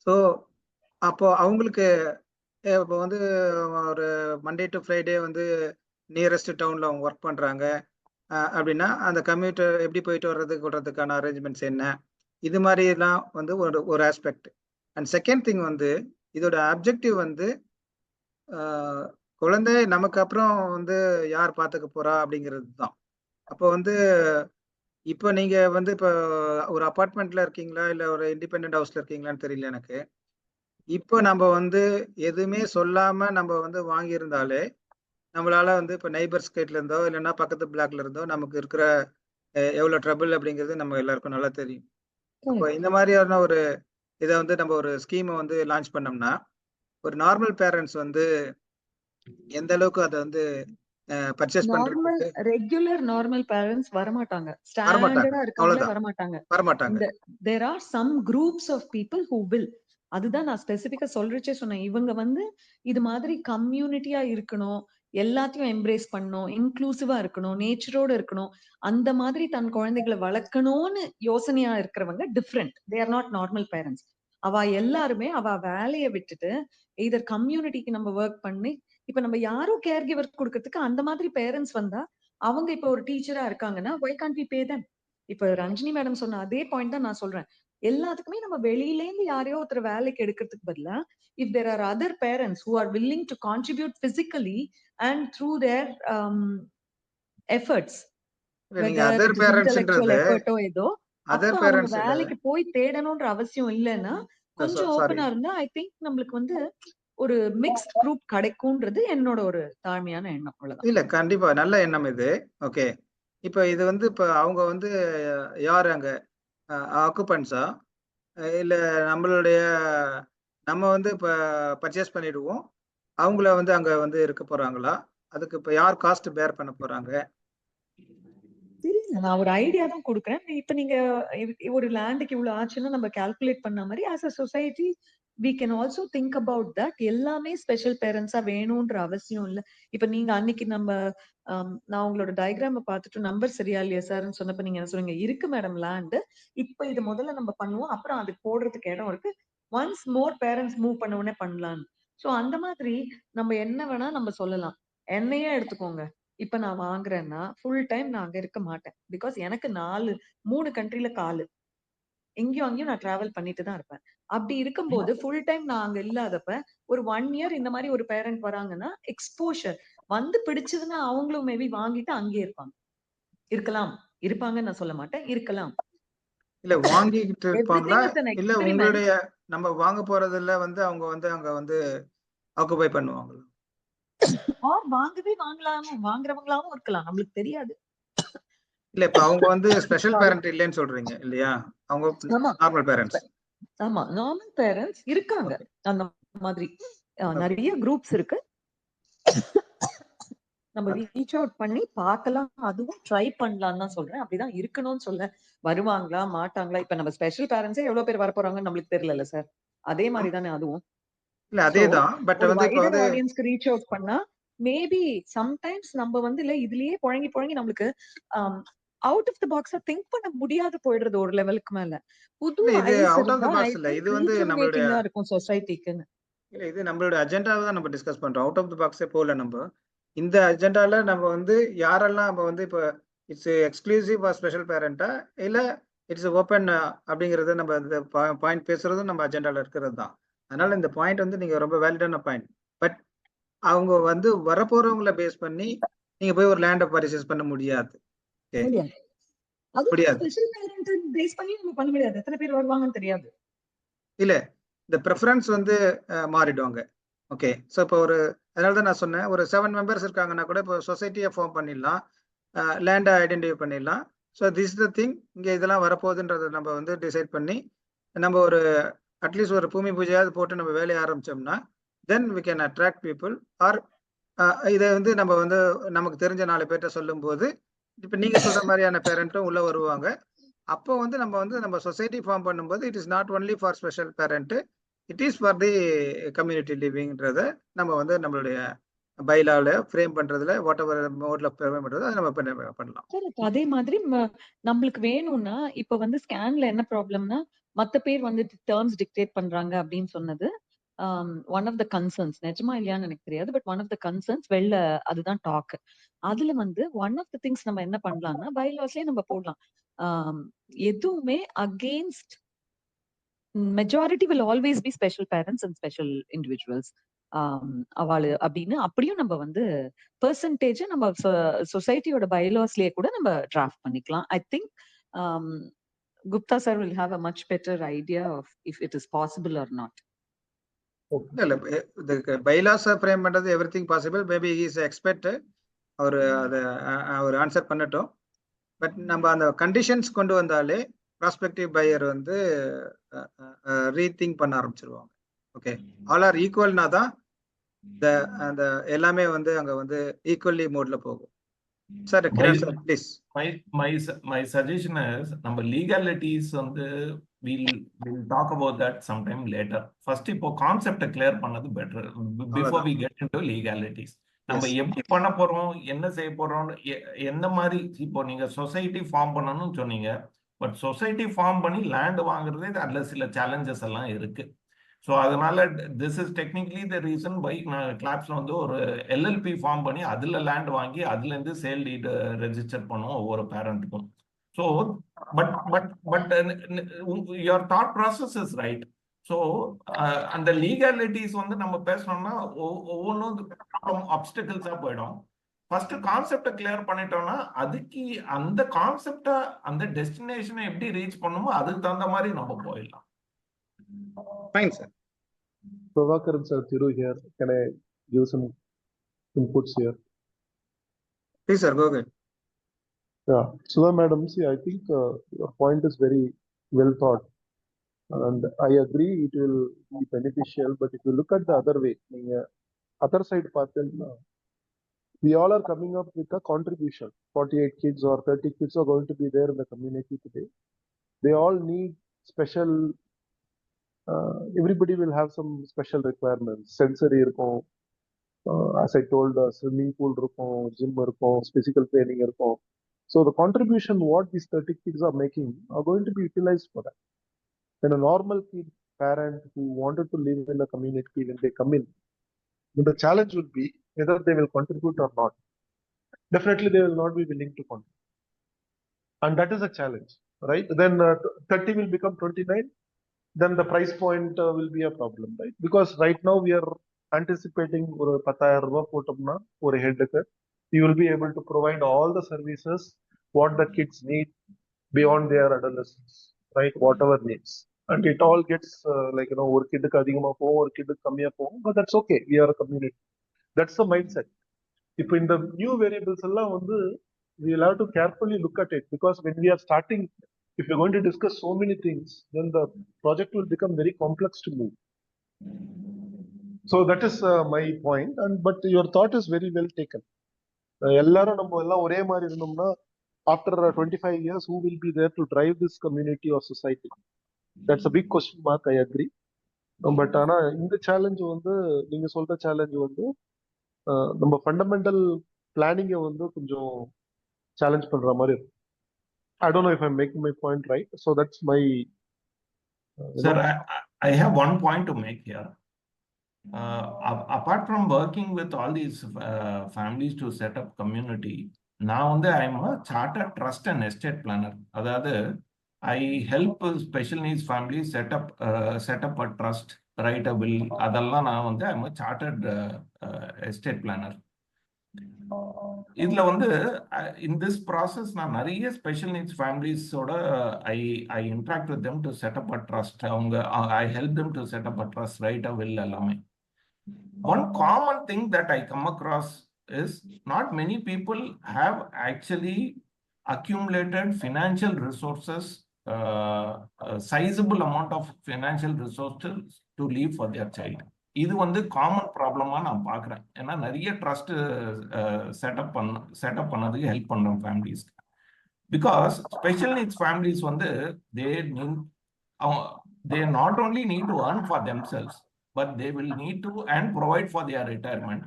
B: ஸோ அப்போ அவங்களுக்கு இப்போ வந்து ஒரு மண்டே டு ஃப்ரைடே வந்து நியரஸ்ட் டவுன்ல அவங்க ஒர்க் பண்றாங்க அப்படின்னா அந்த கம்யூட்டர் எப்படி போயிட்டு வர்றதுக்கான அரேஞ்ச்மெண்ட்ஸ் என்ன, இது மாதிரிலாம் வந்து ஒரு ஆஸ்பெக்ட். அண்ட் செகண்ட் திங் வந்து இதோட அப்ஜெக்டிவ் வந்து குழந்தை நமக்கு அப்புறம் வந்து யார் பார்த்துக்க போறா அப்படிங்கிறது தான். அப்போ வந்து இப்போ நீங்க வந்து இப்போ ஒரு அபார்ட்மெண்ட்ல இருக்கீங்களா இல்லை ஒரு இண்டிபெண்ட் ஹவுஸ்ல இருக்கீங்களான்னு தெரியல எனக்கு. இப்போ நம்ம வந்து எதுவுமே சொல்லாம நம்ம வந்து வாங்கியிருந்தாலே நம்மளால வந்து இப்போ நெய்பர்ஸ் கேட்ல இருந்தோ இல்லைன்னா பக்கத்து பிளாக்ல இருந்தோ நமக்கு இருக்கிற எவ்வளோ ட்ரபிள் அப்படிங்கிறது நம்ம எல்லாருக்கும் நல்லா தெரியும். இப்போ இந்த மாதிரியான ஒரு இதை வந்து நம்ம ஒரு ஸ்கீமை வந்து லான்ச் பண்ணோம்னா ஒரு நார்மல் பேரண்ட்ஸ் வந்து எந்த அளவுக்கு அதை வந்து பர்ச்சேஸ் பண்றது,
G: ரெகுலர் நார்மல் பேரண்ட்ஸ் வரமாட்டாங்க, ஸ்டாண்டர்டா இருக்கவங்க வரமாட்டாங்க. there are some groups of people who will. அதுதான் நான் ஸ்பெசிபிக்கா சொல்றச்சே சொன்னேன். இவங்க வந்து இது மாதிரி கம்யூனிட்டியா இருக்கணும், எல்லாத்தையும் எம்ப்ரேஸ் பண்ணணும், இன்க்ளூசிவா இருக்கணும், நேச்சரோட இருக்கணும், அந்த மாதிரி தன் குழந்தைகளை வளர்க்கணும்னு யோசனையா இருக்கிறவங்க different. They are not normal parents. அவ எல்லாருமே அவ வேலையை விட்டுட்டு இதர் கம்யூனிட்டிக்கு நம்ம ஒர்க் பண்ணி, இப்ப நம்ம யாரும் கேர் கிவர் கொடுக்கறதுக்கு அந்த மாதிரி பேரண்ட்ஸ் வந்தா, அவங்க இப்ப ஒரு டீச்சரா இருக்காங்கன்னா why can't we pay them? இப்ப ரஞ்சினி மேடம் சொன்ன அதே பாயிண்ட் தான் நான் சொல்றேன். எல்லாத்துக்குமே நம்ம வெளியில இருந்து யாரையோ ஒருத்தர் வேலைக்கு எடுக்கிறதுக்கு பதிலா, if there are other parents who are willing to contribute physically and through their efforts,
B: நீங்க
G: whether
B: other
G: it is intellectual
B: பேரண்ட்ஸ்ன்றது
G: effort ஓ ஏதோ, அப்ப
B: அதர்
G: அவங்க
B: பேரண்ட்ஸ் இல்ல.
G: வேலைக்கு போய் தேடணும்ன்ற அவசியம் இல்லைன்னா கொஞ்சம்
B: சாரி,
G: ஓப்பனா இருந்தா ஐ திங்க் நம்மளுக்கு வந்து ஒரு மிக்ஸ்ட் குரூப் கிடைக்கும்ன்றது என்னோட ஒரு தாழ்மையான எண்ணம். அவ்வளவுதான்.
B: இல்ல கண்டிப்பா நல்ல எண்ணம் இது. ஓகே, இப்ப இது வந்து இப்ப அவங்க வந்து யாரு அங்க ஆக்குபன்ஸா இல்ல நம்மளுடைய நம்ம வந்து இப்ப பர்ச்சேஸ் பண்ணிடுவோம், அவங்கள வந்து அங்க வந்து இருக்க போறாங்களா? அதுக்கு இப்ப யார் காஸ்ட் பேர் பண்ண போறாங்க?
G: தெரியல, நான் ஒரு ஐடியா தான் கொடுக்குறேன். இப்ப நீங்க ஒரு லேண்டுக்கு இவ்வளவு ஆச்சுன்னா நம்ம கால்குலேட் பண்ண மாதிரி as a society we can also think about that. எல்லாமே ஸ்பெஷல் பேரண்ட்ஸா வேணும்ன்ற அவசியம் இல்ல. இப்ப நீங்க அன்னைக்கு நம்ம நான் உங்களோட டயக்ராம பார்த்துட்டு நம்பர் சரியா இல்லையா சார்ன்னு சொன்னப்ப நீங்க என்ன சொல்லுங்க, இருக்கு மேடம் லேண்ட், இப்ப இது முதல்ல நம்ம பண்ணுவோம், அப்புறம் அதுக்கு போடுறதுக்கு இடம் இருக்கு, ஒன்ஸ் மோர் பேரண்ட்ஸ் மூவ் பண்ண உடனே பண்ணலாம். சோ அந்த மாதிரி நம்ம என்ன வேணா நம்ம சொல்லலாம். என்னையே எடுத்துக்கோங்க, இப்ப நான் வாங்குறேன்னா ஃபுல் டைம் நான் அங்க இருக்க மாட்டேன். பிகாஸ் எனக்கு 3 கண்ட்ரில காலு, எங்கேயும் அங்கேயும் நான் டிராவல் பண்ணிட்டு தான் இருப்பேன். அப்படி இருக்கும்போது ஃபுல் டைம் நான் அங்க இல்லாதப்ப ஒரு 1 இயர் இந்த மாதிரி ஒரு பேரண்ட் வராங்கன்னா எக்ஸ்போஷர் வந்து பிடிச்சதுன்னா அவங்களும் மேபி வாங்கிட்டு அங்கேயே இருக்கலாம், இருப்பாங்கன்னு நான் சொல்ல மாட்டேன், இருக்கலாம்.
B: இல்ல வாங்கிட்டு இருப்பாங்களா
G: Everything is an
B: இல்ல
G: experiment.
B: உங்களுடைய நம்ம வாங்க போறதுல வந்து அவங்க வந்து அங்க வந்து ஆக்குபை பண்ணுவாங்களா?
G: ஆர் வாங்குறவங்களாவும் இருக்கலாம், நம்மளுக்கு தெரியாது.
B: இல்ல இப்ப அவங்க வந்து ஸ்பெஷல் பேரண்ட் இல்லைன்னு சொல்றீங்க இல்லையா? அவங்க
G: ஆமா,
B: நார்மல் பேரண்ட்ஸ்.
G: ஆமா, நார்மல் பேரண்ட்ஸ் இருக்காங்க. அந்த மாதிரி நிறைய குரூப்ஸ் இருக்கு. நம்ம ரீச் அவுட் பண்ணி பார்க்கலாம், அதுவும் ட்ரை பண்ணலாம் தான் சொல்றேன். அப்படிதான் இருக்கணும்னு சொல்ல, வருவாங்களா மாட்டாங்களா, இப்ப நம்ம ஸ்பெஷல் பேரண்ட்ஸே எவ்வளவு பேர் வரப்போறாங்கன்னு நம்மளுக்கு தெரியல சார். அதே மாதிரி தானே அதுவும்.
B: இல்ல அதேதான். பட்
G: ஒரு
B: வந்து இப்ப
G: வைடர்
B: வந்து
G: ஆடியன்ஸ்க்கு ரீச் அவுட் பண்ணா மேபி சம்டைம்ஸ் நம்ம வந்து இல்ல இதுலயே புழங்கி நம்மளுக்கு அவுட் ஆஃப் தி பாக்ஸா திங்க் பண்ண முடியாது போயிடுறது ஒரு லெவலுக்கு மேல. புது
B: இல்ல இது
G: ஐஸ்
B: அவுட் ஆஃப் தி
G: இருந்தா ஐ
B: பாக்ஸ் இல்ல.
G: திங்க்
B: இது வந்து நம்மளுடைய
G: ரீஜுவினேட்டிங்கா இருக்கும் சொசைட்டிக்குன்னு.
B: இல்ல இது நம்மளுடைய அஜெண்டாவை தான் நம்ம டிஸ்கஸ் பண்றோம். அவுட் ஆஃப் தி பாக்ஸே போல நம்ம இந்த அஜெண்டால நம்ம வந்து யாரெல்லாம் நம்ம வந்து இப்ப இட்ஸ் எக்ஸ்க்ளூசிவ் ஃபார் ஸ்பெஷல் பேரண்டா இல்ல இட்ஸ் ஓப்பன் அப்படிங்கறது நம்ம இந்த பாயிண்ட் பேசுறதும் நம்ம அஜெண்டால இருக்கிறது தான். அதனால இந்த பாயிண்ட் வந்து நீங்க ரொம்ப வேலிடான பாயிண்ட். பட் அவங்க வந்து வரப்போறவங்கள பேஸ் பண்ணி நீங்க போய் ஒரு லேண்டை பர்ச்சேஸ் பண்ண முடியாது. முடியாது.
G: ஸ்பெஷல் பேரண்ட் பேஸ் பண்ணி நம்ம பண்ண முடியாது. எத்தனை பேர் வருவாங்கன்னு தெரியாது.
B: இல்ல இந்த ப்ரெஃபரன்ஸ் வந்து மாறிடுவாங்க. ஓகே, ஸோ இப்போ ஒரு அதனால தான் நான் சொன்னேன், ஒரு 7 மெம்பர்ஸ் இருக்காங்கன்னா கூட இப்போ சொசைட்டியை ஃபார்ம் பண்ணிடலாம், லேண்டை ஐடென்டிஃபை பண்ணிடலாம். So this is the thing, இங்கே இதெல்லாம் வரப்போகுதுன்றதை நம்ம வந்து டிசைட் பண்ணி நம்ம ஒரு அட்லீஸ்ட் ஒரு பூமி பூஜையாவது போட்டு நம்ம வேலையை ஆரம்பிச்சோம்னா then we can attract people. Or இதை வந்து நம்ம வந்து நமக்கு தெரிஞ்ச 4 பேர்கிட்ட சொல்லும்போது இப்போ நீங்க சொல்ற மாதிரியான பேரண்ட்டும் உள்ள வருவாங்க. அப்போ வந்து நம்ம சொசைட்டி ஃபார்ம் பண்ணும்போது it is not only for special parent, it is for the community லிவிங்ன்றத நம்ம வந்து நம்மளுடைய பைலால ஃப்ரேம் பண்றதுல வாட் எவர் மோட்ல ஃப்ரேம் பண்றது அதை நம்ம பண்ணலாம்.
G: அதே மாதிரி நம்மளுக்கு வேணும்னா இப்ப வந்து ஸ்கேன்ல என்ன ப்ராப்ளம்னா மத்த பேர் வந்து டேர்ம்ஸ் டிக்டேட் பண்றாங்க அப்படின்னு சொன்னது ஒன் ஆஃப் த கன்சர்ன்ஸ். நிஜமா இல்லையான்னு எனக்கு தெரியாது, but one of the concerns வெளில அதுதான் டாக். அதுல வந்து ஒன் ஆஃப் த திங்ஸ் நம்ம என்ன பண்ணலாம்னா பைலாஸ்லயே நம்ம போடலாம், எதுவுமே against majority will always be special parents and special individuals அவளு அப்படின்னு அப்படியும் நம்ம வந்து பெர்சன்டேஜ் நம்ம சொசைட்டியோட பைலாஸ்லயே கூட நம்ம டிராஃப்ட் பண்ணிக்கலாம். I think Gupta sir will have a much better idea of if it is possible or not.
B: இல்ல இந்த பைலாஸ் ஃப்ரேம் பண்றது everything possible. Maybe he is expert, அவர் ஆன்சர் பண்ணட்டும். பட் நம்ம அந்த கண்டிஷன்ஸ் கொண்டு வந்தாலே ப்ராஸ்பெக்டிவ் பையர் வந்து ரீதிங்க் பண்ண ஆரம்பிச்சிருவாங்க. ஓகே, ஆல் ஆர் ஈக்குவல்னா தான் அந்த எல்லாமே வந்து அங்க வந்து ஈக்குவல்லி மோட்ல போகும். Sir please.
H: My suggestion is நம்ம legalities வந்து we'll talk about that sometime later. First இப்போ கான்செப்டை கிளியர் பண்ணது better before we get into legalities. நம்ம எப்படி பண்ண போறோம், என்ன செய்ய போறோம், எந்த மாதிரி இப்போ நீங்க சொசைட்டி ஃபார்ம் பண்ணணும்னு சொன்னீங்க, பட் சொசைட்டி ஃபார்ம் பண்ணி லேண்ட் வாங்குறதே அதில் சில சேலஞ்சஸ் எல்லாம் இருக்கு. ஸோ அதனால this is technically the reason by நான் கிளாப்ஸில் வந்து ஒரு எல்எல்பி ஃபார்ம் பண்ணி அதில் லேண்ட் வாங்கி அதுலேருந்து சேல் டீட் ரெஜிஸ்டர் பண்ணுவோம் ஒவ்வொரு பேரண்ட்டுக்கும். So but your thought process is right. So அந்த லீகாலிட்டிஸ் வந்து நம்ம பேசணும்னா ஒவ்வொன்றும் அப்டிகல்ஸாக போயிடும். ஃபர்ஸ்ட் கான்செப்டை கிளியர் பண்ணிட்டோம்னா அதுக்கு அந்த கான்செப்டை அந்த டெஸ்டினேஷனை எப்படி ரீச் பண்ணுமோ அதுக்கு தகுந்த மாதிரி நம்ம போயிடலாம்.
B: Fine, sir.
F: Prabhakaran sir, Thiru here. Can I give some inputs here?
B: Please, sir, go ahead.
F: Yeah, Sudha madam, see, I think your point is very well thought, and I agree it will be beneficial. But if you look at the other way, other side part, we all are coming up with a contribution. 48 kids or 30 kids are going to be there in the community today. They all need special. Everybody will have some special requirements. Sensory irkom, as I told, swimming pool irkom, gym irkom, physical training irkom. So the contribution what these 30 kids are making are going to be utilized for that. When a normal kid parent who wanted to live in a community, when they come in, the challenge will be whether they will contribute or not. Definitely they will not be willing to contribute, and that is a challenge, right? Then 30 will become 29. Then the price point will be a problem, right? Because right now we are anticipating ஒரு 10,000 ரூபாய் போட்டோம்னா ஒரு ஹெட்டுக்கு you will be able to provide all the services what the kids need beyond their adolescence, right? Whatever needs, and it all gets like ஒரு கிட்டுக்கு அதிகமா போகும் ஒரு கிட்டுக்கு கம்மியா போகும், but that's okay, we are a community. That's the mindset. இப்போ இந்த new variables எல்லாம் வந்து we will have to carefully look at it, because when we are starting, if you're going to discuss so many things, then the project will become very complex to move. So that is my point. And but your thought is very well taken. எல்லாரும் நம்ம எல்லாம் ஒரே மாதிரி இருந்தோம்னா after 25 years who will be there to drive this community or society? That's a big question mark. I agree. But ஆனா இந்த சேலஞ்ச் வந்து நீங்க சொல்ற சேலஞ்ச் வந்து நம்ம ஃபண்டமெண்டல் பிளானிங்கை வந்து கொஞ்சம் சேலஞ்ச் பண்ற மாதிரி இருக்கும். I don't know if I'm making my point right. So that's my.
H: Sir, I have one point to make here. Apart from working with all these families to set up community, now I'm a chartered trust and estate planner. Adhaadu, I help special needs families set up a trust, write a will. Adalla I'm a chartered estate planner. இதுல வந்து in this process நான் நிறைய ஸ்பெஷல் நீட்ஸ் ஃபேமிலிஸோட I interact with them to set up a trust. I help them to set up a trust, write a will எல்லாமே. One common thing that I come across is not many people have actually accumulated financial resources, sizable amount of financial resources to leave for their child. இது வந்து காமன் ப்ராப்ளமா நான் பார்க்குறேன். ஏன்னா நிறைய ட்ரஸ்ட் செட்டப் பண்ணதுக்கு ஹெல்ப் பண்ணுறோம் ஃபேமிலிஸ்க்கு. பிகாஸ் ஸ்பெஷல் நீட்ஸ் ஃபேமிலிஸ் வந்து they not only need to earn for themselves, but they will need to and provide for their retirement.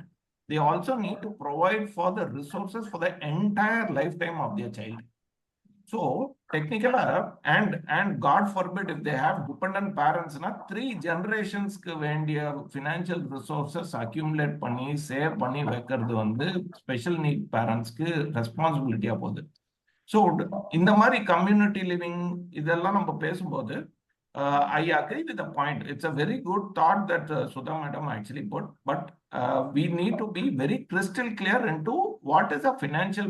H: They also need to provide for the resources for the entire lifetime of their child. So technically, and God forbid if they have dependent parents, 3 generations வேண்டிய financial resources accumulate பண்ணி சேவ் பண்ணி வைக்கிறது வந்து ஸ்பெஷல் நீட் பேரண்ட்ஸ்க்கு ரெஸ்பான்சிபிலிட்டியா போகுது. ஸோ இந்த மாதிரி கம்யூனிட்டி லிவிங் இதெல்லாம் நம்ம பேசும்போது I agree with the point. It's a very good thought that Sudha madam actually put, but we need to be very crystal clear into what is the financial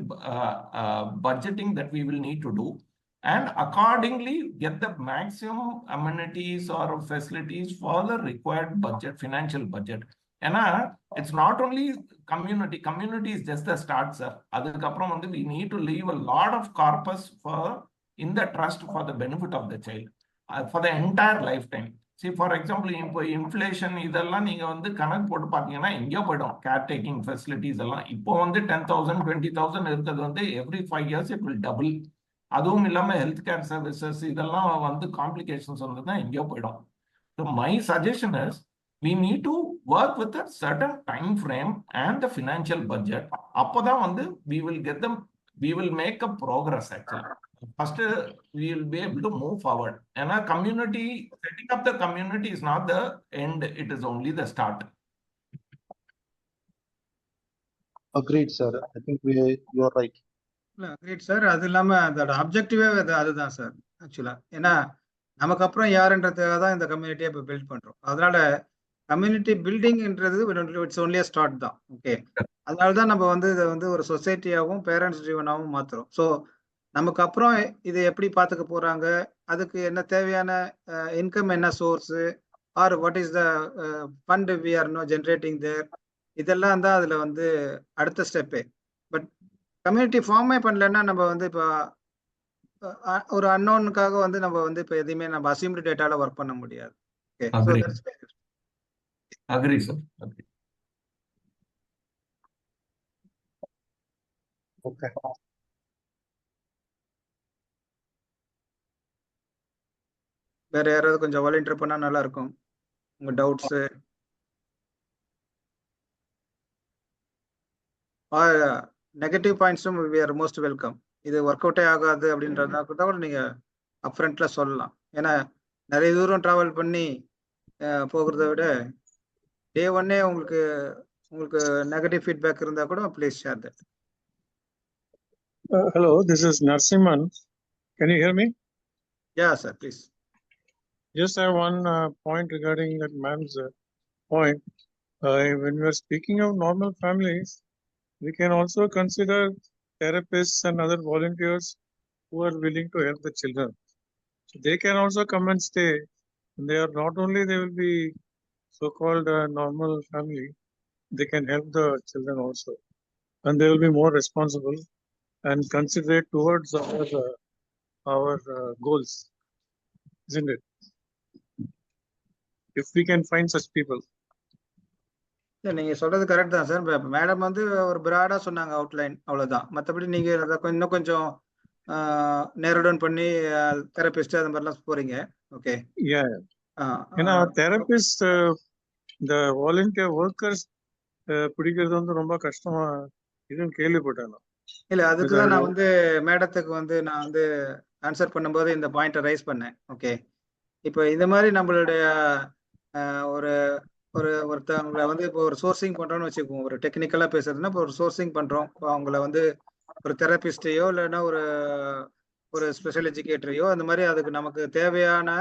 H: budgeting that we will need to do, and accordingly get the maximum amenities or facilities for the required budget, financial budget. And it's not only community is just the start, sir. Adukapram vandu we need to leave a lot of corpus for in the trust for the benefit of the child. For the entire lifetime. See, for example, இப்போ இன்ஃப்ளேஷன் இதெல்லாம் நீங்க வந்து கணக்கு போட்டு பார்த்தீங்கன்னா எங்கேயோ போயிடும். கேர் டேக்கிங் ஃபெசிலிட்டிஸ் எல்லாம் இப்போ வந்து 10,000 20,000 இருக்கிறது வந்து every 5 years it will double. அதுவும் இல்லாமல் ஹெல்த் கேர் சர்வீசஸ் இதெல்லாம் வந்து காம்ப்ளிகேஷன்ஸ் வந்து தான் எங்கேயோ போயிடும். So my suggestion is we need to work with a certain time frame and the financial budget. அப்போதான் வந்து we will make a progress actually. first we will be able to move forward. And our community, setting up the community is not the end, it is only the start.
F: Agreed, sir. I think you are right.
B: Great sir. அது இல்லாம அதோட அப்ஜெக்டிவே அதுதான் சார் ஆக்சுவலா. ஏன்னா நமக்கு அப்புறம் யாருன்றதுக்காக தான் இந்த கம்யூனிட்டியை இப்போ பில்ட் பண்றோம். அதனால கம்யூனிட்டி பில்டிங்ன்றது இட்ஸ் ஒன்லி ஸ்டார்ட் தான். ஓகே, அதனால தான் நம்ம வந்து இதை வந்து ஒரு சொசைட்டியாகவும் பேரண்ட்ஸ் ட்ரிவனாகவும் மாத்துறோம். ஸோ நமக்கு அப்புறம் இதை எப்படி பார்த்துக்க போறாங்க, அதுக்கு என்ன தேவையான இன்கம், என்ன source, or what is the fund we are no generating there, இதெல்லாம் தான் அதுல வந்து அடுத்த ஸ்டெப்பே. பட் கம்யூனிட்டி ஃபார்மே பண்ணலன்னா நம்ம வந்து இப்போ ஒரு அன்னோனுக்காக வந்து நம்ம வந்து இப்போ எதையுமே நம்ம அசியூம்டு டேட்டால ஒர்க் பண்ண முடியாது. Okay, so
H: Agree.
B: That's
H: Agree, sir. Agree.
F: Okay.
B: வேற யாராவது கொஞ்சம் வாலண்டியர் பண்ணா நல்லா இருக்கும். உங்க டவுட்ஸ் நெகட்டிவ் பாயிண்ட்ஸும் வி ஆர் மோஸ்ட் வெல்கம். இது ஒர்க் அவுட்டே ஆகாது அப்படின்றதா கூட நீங்க அப்ஃப்ரண்ட்ல சொல்லலாம். ஏன்னா நிறைய தூரம் டிராவல் பண்ணி போகிறத விட டே ஒன்னே உங்களுக்கு நெகட்டிவ் ஃபீட்பேக் இருந்தா கூட please share that.
I: Hello, this is Narsimhan. Can you hear me?
B: Yeah, sir, please.
I: Just I have one point regarding that ma'am's point. When we are speaking of normal families, we can also consider therapists and other volunteers who are willing to help the children. So they can also come and stay. And they are not only they will be so-called normal family, they can help the children also, and they will be more responsible and considerate towards our goals, isn't it? If we can find such people.
B: நீங்க சொல்றது கரெக்ட் தான் சார். மேடம் வந்து ஒரு பிராடா சொன்னாங்க அவுட்லைன், அவ்வளவுதான். மற்றபடி நீங்க அதை இன்னும் கொஞ்சம் நேரோ டவுன் பண்ணி தெரபிஸ்ட் அந்த மாதிரிலாம் போறீங்க. ஓகே,
I: ஏன்னா தெரபிஸ்ட் இந்த வாலண்டியர் ஒர்க்கர்ஸ் பிடிக்கிறது வந்து ரொம்ப கஷ்டமா இதுன்னு கேள்விப்பட்டேன்.
B: இல்ல, அதுக்கு தான் நான் வந்து மேடத்துக்கு வந்து நான் வந்து ஆன்சர் பண்ணும்போது இந்த பாயிண்ட்டை ரைஸ் பண்ணேன். ஓகே, இப்போ இந்த மாதிரி நம்மளுடைய ஒரு ஒருத்தவங்களை வந்து இப்போ ஒரு சோர்சிங் பண்றோம்னு வச்சுக்கோங்க. ஒரு டெக்னிக்கலா பேசுறதுன்னா இப்போ ஒரு சோர்சிங் பண்றோம். இப்போ அவங்கள வந்து ஒரு தெரபிஸ்டையோ இல்லைன்னா ஒரு ஸ்பெஷல் எஜுகேட்டரையோ அந்த மாதிரி அதுக்கு நமக்கு தேவையான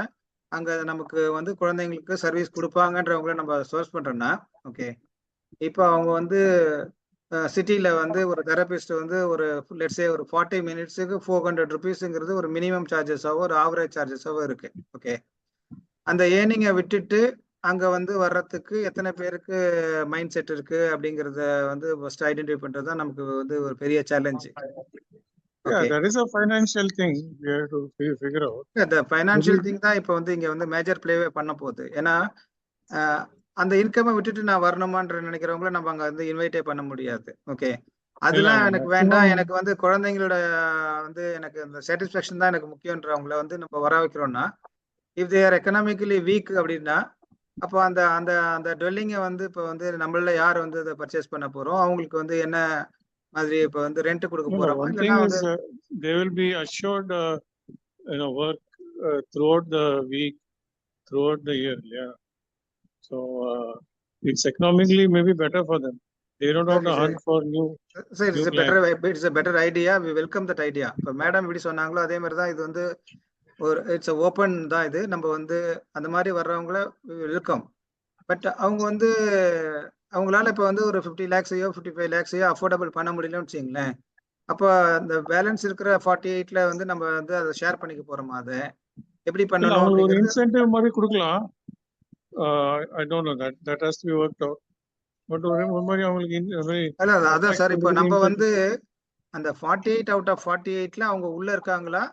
B: அங்க நமக்கு வந்து குழந்தைங்களுக்கு சர்வீஸ் கொடுப்பாங்கன்றவங்கள நம்ம சோர்ஸ் பண்றோம்னா, ஓகே, இப்போ அவங்க வந்து சிட்டியில வந்து ஒரு தெரபிஸ்ட் வந்து ஒரு லெட்ஸே ஒரு 40 மினிட்ஸுக்கு 400 rupeesங்கிறது ஒரு மினிமம் சார்ஜஸாவோ ஒரு ஆவரேஜ் சார்ஜஸாவோ இருக்கு. ஓகே, அந்த ஏர்னிங்கை விட்டுட்டு அங்க வந்து வர்றதுக்கு எத்தனை பேருக்கு மைண்ட் செட் இருக்கு அப்படிங்கறத வந்து ஃபர்ஸ்ட் ஐடென்டிஃபை பண்றது தான் நமக்கு வந்து ஒரு பெரிய challenge.
I: That is a financial thing we have to figure out.
B: The financial thing தான் இப்போ வந்து இங்க வந்து மேஜர் பிளேவே பண்ண போகுது. ஏன்னா அந்த இன்கமை விட்டுட்டு நான் வரணுமான்ற நினைக்கிறவங்கள நம்ம அங்க வந்து இன்வைட்டே பண்ண முடியாது. ஓகே, அதெல்லாம் எனக்கு வேண்டாம், எனக்கு வந்து குழந்தைங்களோட வந்து எனக்கு அந்த சாட்டிஸ்ஃபேக்ஷன் தான் எனக்கு முக்கியன்றவங்கள வந்து நம்ம வர வைக்கிறோம்னா, if they are economically weak அப்படின்னா அப்போ அந்த அந்த அந்த டுவெல்லிங்கை வந்து இப்போ வந்து நம்மள யார் வந்து அதை பர்ச்சேஸ் பண்ண போறோம், அவங்களுக்கு வந்து என்ன மாதிரி இப்போ வந்து ரெண்ட் கொடுக்க போறோம்.
I: One thing is they will be assured work throughout the week, throughout the year. Yeah, so it's economically maybe better for them. They don't have to hunt for new.
B: So it's a better idea. We welcome that idea. இப்போ மேடம் இப்படி சொன்னாங்களோ அதே மாதிரி தான் இது வந்து ஒரு இட்ஸ் ஓப்பன் தான். இது நம்ம வந்து அந்த மாதிரி வர்றவங்கள வெல்கம். பட் அவங்க வந்து அவங்களால இப்போ வந்து ஒரு 50 lakhs-ஐயோ 55 lakhs-ஐயோ அஃபோர்டபுள் பண்ண முடியலன்னு வச்சுங்களேன். அப்போ அந்த பேலன்ஸ் இருக்கிற 48ல வந்து நம்ம வந்து அதை ஷேர் பண்ணிக்க போறோமா, அதை எப்படி பண்ணணும்?
I: ஒரு இன்சென்டிவ் மாதிரி கொடுக்கலாம். I don't know, that has to be worked out. But ஒரு மாதிரி அவங்களுக்கு
B: அதான் சார், இப்போ நம்ம வந்து அந்த 48 out of 48ல அவங்க உள்ள இருக்காங்களா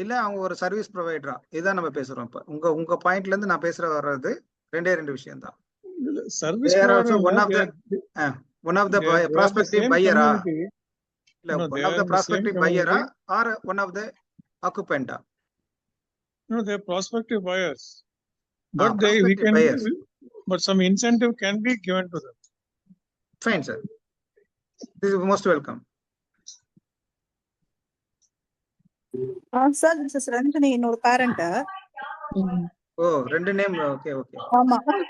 B: இல்ல அவங்க ஒரு சர்வீஸ் ப்ரொவைடரா, இதுதான் நம்ம பேசுறோம். இப்ப உங்க பாயிண்ட்ல இருந்து நான் வர்றது ரெண்டு விஷயம் தான்.
I: Service
B: one of the prospective பையரா இல்ல ஒன் ஆஃப் த ப்ராஸ்பெக்டிவ் பையரா ஆர் ஒன் ஆஃப் த ஆக்குபெண்டா?
I: No, they are prospective buyers, but we can buyers. But some incentive can be given to them.
B: Fine, sir. This is most welcome.
J: Sir Mrs Ranjani என்னோட parent.
B: Oh 2 name. Okay okay.
J: ஆமா
K: sir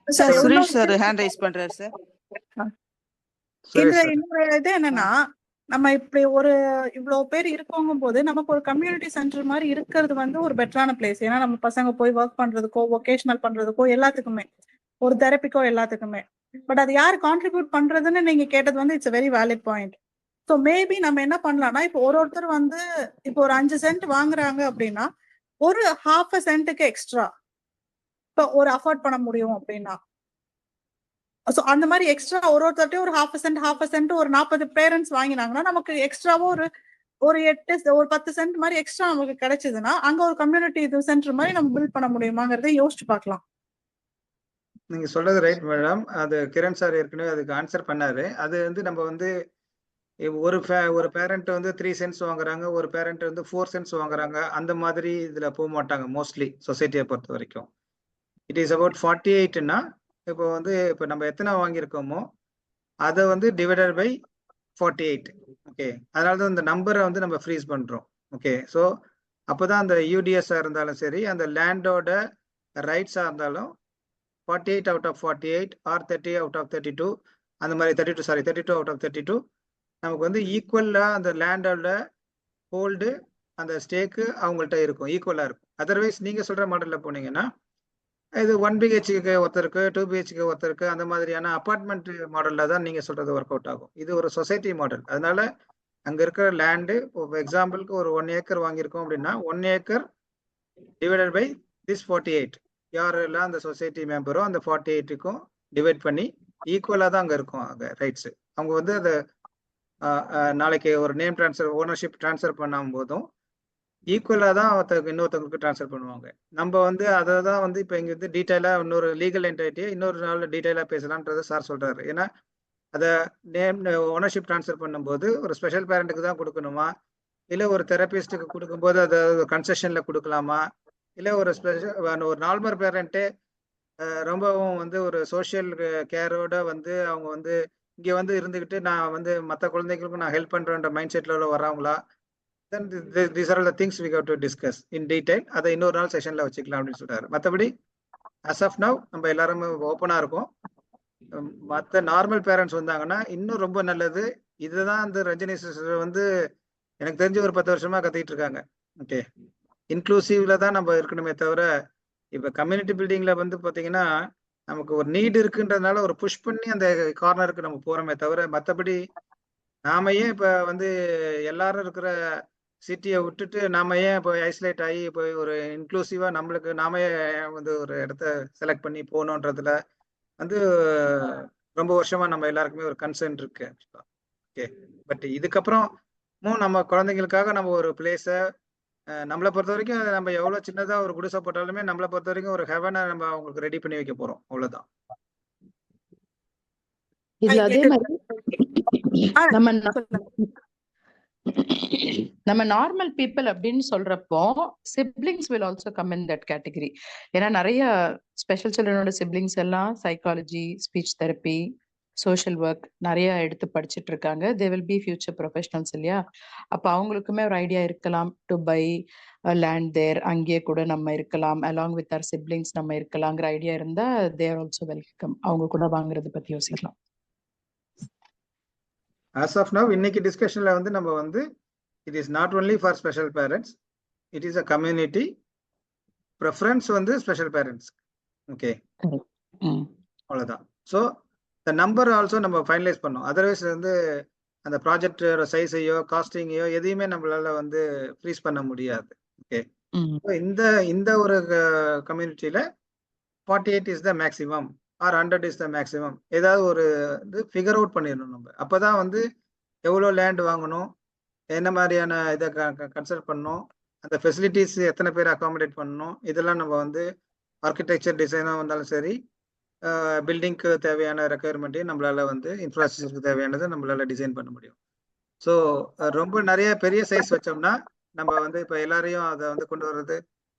J: sir.
K: Suresh sir hand raise பண்றாரு சார்.
J: இதுல இன்னொரு இது என்னன்னா, நம்ம இப்படி ஒரு இவ்வளவு பேர் இருக்கவங்க போது நமக்கு ஒரு கம்யூனிட்டி சென்டர் மாதிரி இருக்கிறது வந்து ஒரு பெட்டரான பிளேஸ். ஏன்னா நம்ம பசங்க போய் ஒர்க் பண்றதுக்கோ வொகேஷனல் பண்றதுக்கோ எல்லாத்துக்குமே, ஒரு தெரப்பிக்கோ எல்லாத்துக்குமே. பட் அது யார் கான்ட்ரிபியூட் பண்றதுன்னு நீங்க கேட்டது வந்து it's very valid point. So maybe நம்ம என்ன பண்ணலாம்னா, இப்போ ஒருத்தர் வந்து இப்போ ஒரு 5 சென்ட் வாங்குறாங்க அப்படின்னா ஒரு ½ சென்ட்டுக்கு எக்ஸ்ட்ரா இப்போ ஒரு அஃபோர்ட் பண்ண முடியும் அப்படின்னா, ஸோ அந்த மாதிரி எக்ஸ்ட்ரா ஒருத்தர்ட்டையும் ஒரு ½ சென்ட் ஒரு 40 பேரண்ட்ஸ் வாங்கினாங்கன்னா நமக்கு எக்ஸ்ட்ராவோ ஒரு 10 சென்ட் மாதிரி எக்ஸ்ட்ரா நமக்கு கிடைச்சதுன்னா அங்க ஒரு கம்யூனிட்டி இது சென்டர் மாதிரி நம்ம பில்ட் பண்ண முடியுமாங்கிறத யோசிச்சு பார்க்கலாம்.
B: நீங்க சொல்றது ரைட் மேடம். அது கிரண் சார் ஏற்கனவே அதுக்கு ஆன்சர் பண்ணாரு. அது வந்து நம்ம வந்து ஒரு பேரண்ட் வந்து 3 சென்ட்ஸ் வாங்குறாங்க, ஒரு பேரண்ட் வந்து 4 சென்ட்ஸ் வாங்குறாங்க. அந்த மாதிரி இதுல போக மாட்டாங்க மோஸ்ட்லி சொசைட்டியை பொறுத்த வரைக்கும். இட் இஸ் அபவுட் 48ன்னா இப்போ வந்து இப்போ நம்ம எத்தனை வாங்கியிருக்கோமோ அதை வந்து டிவைடட் பை 48. ஓகே, அதனால தான் இந்த நம்பரை வந்து நம்ம ஃப்ரீஸ் பண்றோம். ஓகே, ஸோ அப்போதான் அந்த யூடிஎஸ்ஸா இருந்தாலும் சரி, அந்த லேண்டோட ரைட்ஸா இருந்தாலும் 48 out of 48 or 30 out of 32 அந்த மாதிரி 32 out of 32 நமக்கு வந்து ஈக்குவலா அந்த லேண்டோட ஹோல்டு அந்த ஸ்டேக்கு அவங்கள்ட்ட இருக்கும், ஈக்குவலா இருக்கும். அதர்வைஸ் நீங்க சொல்ற மாடல்ல போனீங்கன்னா இது 1 BHK ஒருத்தருக்கு, 2 BHK ஒருத்தருக்கு, அந்த மாதிரியான அபார்ட்மெண்ட் மாடல்ல தான் நீங்க சொல்றது ஒர்க் அவுட் ஆகும். இது ஒரு சொசைட்டி மாடல். அதனால அங்க இருக்கிற லேண்டு எக்ஸாம்பிளுக்கு ஒரு 1 ஏக்கர் வாங்கியிருக்கோம் அப்படின்னா 1 ஏக்கர் டிவைடட் பை திஸ் 48 யாரெல்லாம் அந்த சொசைட்டி மெம்பரோ அந்த 48க்கும் டிவைட் பண்ணி ஈக்குவலா தான் அங்க இருக்கும் அங்க ரைட்ஸ். அவங்க வந்து அதை நாளைக்கு ஒரு நேம் டிரான்ஸ்ஃபர் ஓனர்ஷிப் டிரான்ஸ்ஃபர் பண்ணும் போதும் ஈக்குவலா தான் இன்னொருத்தவங்களுக்கு டிரான்ஸ்ஃபர் பண்ணுவாங்க. நம்ம வந்து அதை தான் வந்து இப்போ இங்க வந்து டீட்டெயிலா இன்னொரு லீகல் என்டைட்டியை இன்னொரு நாள் டீட்டெயிலா பேசலாம்ன்றதை சார் சொல்றாரு. ஏன்னா அதை நேம் ஓனர்ஷிப் டிரான்ஸ்ஃபர் பண்ணும்போது ஒரு ஸ்பெஷல் பேரண்ட்டுக்கு தான் கொடுக்கணுமா, இல்லை ஒரு தெரபிஸ்ட்டுக்கு கொடுக்கும்போது அதை கன்செஷன்ல கொடுக்கலாமா, இல்லை ஒரு ஸ்பெஷல் ஒரு நார்மல் பேரண்ட்டு ரொம்பவும் வந்து ஒரு சோஷியல் கேரோட வந்து அவங்க வந்து இங்கே வந்து இருந்துக்கிட்டு நான் வந்து மற்ற குழந்தைகளுக்கும் நான் ஹெல்ப் பண்ணுறேன்ற மைண்ட் செட்டில் வராங்களா, then these are all the things we have to discuss in detail. அதை இன்னொரு நாள் செஷன்ல வச்சுக்கலாம் அப்படின்னு சொல்றாரு. மற்றபடி as of now நம்ம எல்லாருமே ஓப்பனா இருக்கும். மற்ற நார்மல் பேரண்ட்ஸ் வந்தாங்கன்னா இன்னும் ரொம்ப நல்லது. இதுதான் அந்த ரஜினி சிஸ்டர் வந்து எனக்கு தெரிஞ்சு ஒரு 10 வருஷமா கத்திட்டு இருக்காங்க. ஓகே, இன்க்ளூசிவ்ல தான் நம்ம இருக்கணுமே தவிர, இப்ப கம்யூனிட்டி பில்டிங்ல வந்து பாத்தீங்கன்னா நமக்கு ஒரு நீட் இருக்குன்றதுனால ஒரு புஷ் பண்ணி அந்த கார்னருக்கு நம்ம போறோமே தவிர, மற்றபடி நாம ஏன் இப்ப வந்து எல்லாரும் இருக்கிற சிட்டியை விட்டுட்டு நாம ஏன் இப்போ ஐசோலேட் ஆகி இப்போ ஒரு இன்க்ளூசிவா நம்மளுக்கு நாம வந்து ஒரு இடத்த செலக்ட் பண்ணி போகணுன்றதுல வந்து ரொம்ப வருஷமா நம்ம எல்லாருக்குமே ஒரு கன்சர்ன் இருக்கு. ஓகே, பட் இதுக்கப்புறமும் நம்ம குழந்தைங்களுக்காக நம்ம ஒரு பிளேஸை நம்மளை பொறுத்த வரைக்கும் நம்ம எவ்வளவு சின்னதா ஒரு குடிசை போட்டாலுமே நம்மளை பொறுத்த வரைக்கும் ஒரு ஹெவனை நம்ம அவங்களுக்கு ரெடி பண்ணி வைக்க போறோம். அவ்வளவுதான்.
A: இதுல அதே மாதிரி நம்ம நார்மல் பீப்புள் அப்படின்னு சொல்றப்போ siblings will also come in that category. ஏன்னா நிறைய ஸ்பெஷல் சில்ட்ரனோட சிப்ளிங்ஸ் எல்லாம் psychology, speech therapy, social work நிறைய எடுத்து படிச்சுட்டு இருக்காங்க. They will be future professionals இல்லையா? அப்ப அவங்களுக்குமே ஒரு ஐடியா இருக்கலாம் டு பை லேண்ட் தேர், அங்கேயே கூட நம்ம இருக்கலாம், அலாங் வித் அவர் சிப்ளிங்ஸ் நம்ம இருக்கலாங்கிற ஐடியா இருந்தா தேர் ஆல்சோ வெல்கம். அவங்க கூட வாங்குறது பத்தி யோசிக்கலாம்.
B: As of now, இன்னைக்கு டிஸ்கஷன்ல வந்து நம்ம வந்து it is not only for special parents, it is a community preference வந்து special parents. ஓகே, அவ்வளவுதான். ஸோ the number ஆல்சோ நம்ம ஃபைனலைஸ் பண்ணோம். அதர்வைஸ் வந்து அந்த ப்ராஜெக்டோட சைஸையோ காஸ்டிங்கையோ எதையுமே நம்மளால வந்து ஃப்ரீஸ் பண்ண முடியாது. ஓகே, இந்த ஒரு கம்யூனிட்டியில 48 is the maximum R 100 is the maximum. ஏதாவது ஒரு இது ஃபிகர் அவுட் பண்ணிடணும் நம்ம. அப்போதான் வந்து எவ்வளோ லேண்ட் வாங்கணும், என்ன மாதிரியான இதை கன்சிடர் பண்ணணும், அந்த ஃபெசிலிட்டிஸ் எத்தனை பேர் அகாமடேட் பண்ணணும், இதெல்லாம் நம்ம வந்து ஆர்கிடெக்சர் டிசைனாக வந்தாலும் சரி, பில்டிங்க்கு தேவையான ரெக்குயர்மெண்ட்டையும் நம்மளால வந்து இன்ஃப்ராஸ்ட்ரக்சருக்கு தேவையானதை நம்மளால டிசைன் பண்ண முடியும். ஸோ ரொம்ப நிறைய பெரிய சைஸ் வச்சோம்னா நம்ம வந்து இப்போ எல்லாரையும் அதை வந்து கொண்டு வர்றது.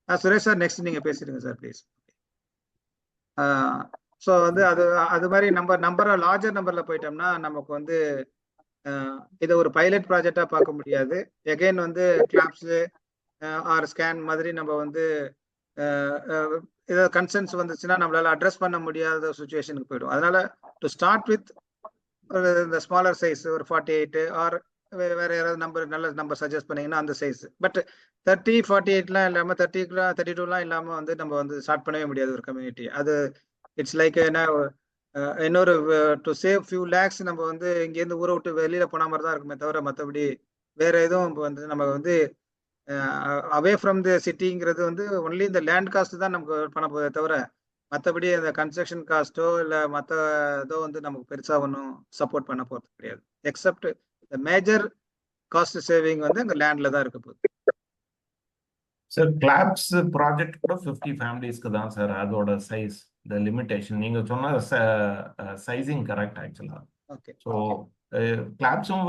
B: சுரேஷ் சார் நெக்ஸ்ட் நீங்கள் பேசிடுங்க சார் ப்ளீஸ். ஸோ வந்து அது மாதிரி நம்பர் லார்ஜர் நம்பர்ல போயிட்டோம்னா நமக்கு வந்து இதை ஒரு பைலட் ப்ராஜெக்டா பார்க்க முடியாது. எகைன் வந்து கிளாப்ஸ் ஆர் ஸ்கேன் மாதிரி நம்ம வந்து ஏதாவது கன்சர்ன்ஸ் வந்துச்சுன்னா நம்மளால அட்ரஸ் பண்ண முடியாத சுச்சுவேஷனுக்கு போயிடும். அதனால டு ஸ்டார்ட் வித் இந்த ஸ்மாலர் சைஸ் ஒரு 48 ஆர் வேற யாராவது நல்ல நம்பர் சஜஸ்ட் பண்ணீங்கன்னா அந்த சைஸ். பட் 30, 48லாம் இல்லாம 32லாம் இல்லாம வந்து நம்ம வந்து ஸ்டார்ட் பண்ணவே முடியாது ஒரு கம்யூனிட்டி. அது இட்ஸ் லைக் என்ன இன்னொரு டு சேவ் ஃபியூ லேக்ஸ் நம்ம வந்து இங்கேருந்து ஊரை விட்டு வெளியில போன மாதிரி தான் இருக்குமே தவிர மற்றபடி வேற எதுவும் வந்து நம்ம வந்து அவே ஃப்ரம் த சிட்டிங்கிறது வந்து ஒன்லி இந்த லேண்ட் காஸ்ட் தான் நமக்கு பண்ண போதே தவிர மற்றபடி அந்த கன்ஸ்ட்ரக்ஷன் காஸ்ட்டோ இல்லை மற்ற இதோ வந்து நமக்கு பெருசாக ஒன்றும் சப்போர்ட் பண்ண போகிறது கிடையாது. எக்ஸப்ட் இந்த மேஜர் காஸ்ட் சேவிங் வந்து அங்கே லேண்ட்ல தான் இருக்க போகுது.
H: சார் கிளாப்ஸ் ப்ராஜெக்ட் கூட 50 ஃபேமிலிஸ்க்கு தான் சார் அதோட சைஸ் இந்த லிமிடேஷன். நீங்க சொன்ன சைசிங் கரெக்ட் ஆக்சுவலா.
B: ஓகே.
H: ஸோ கிளாப்ஸும்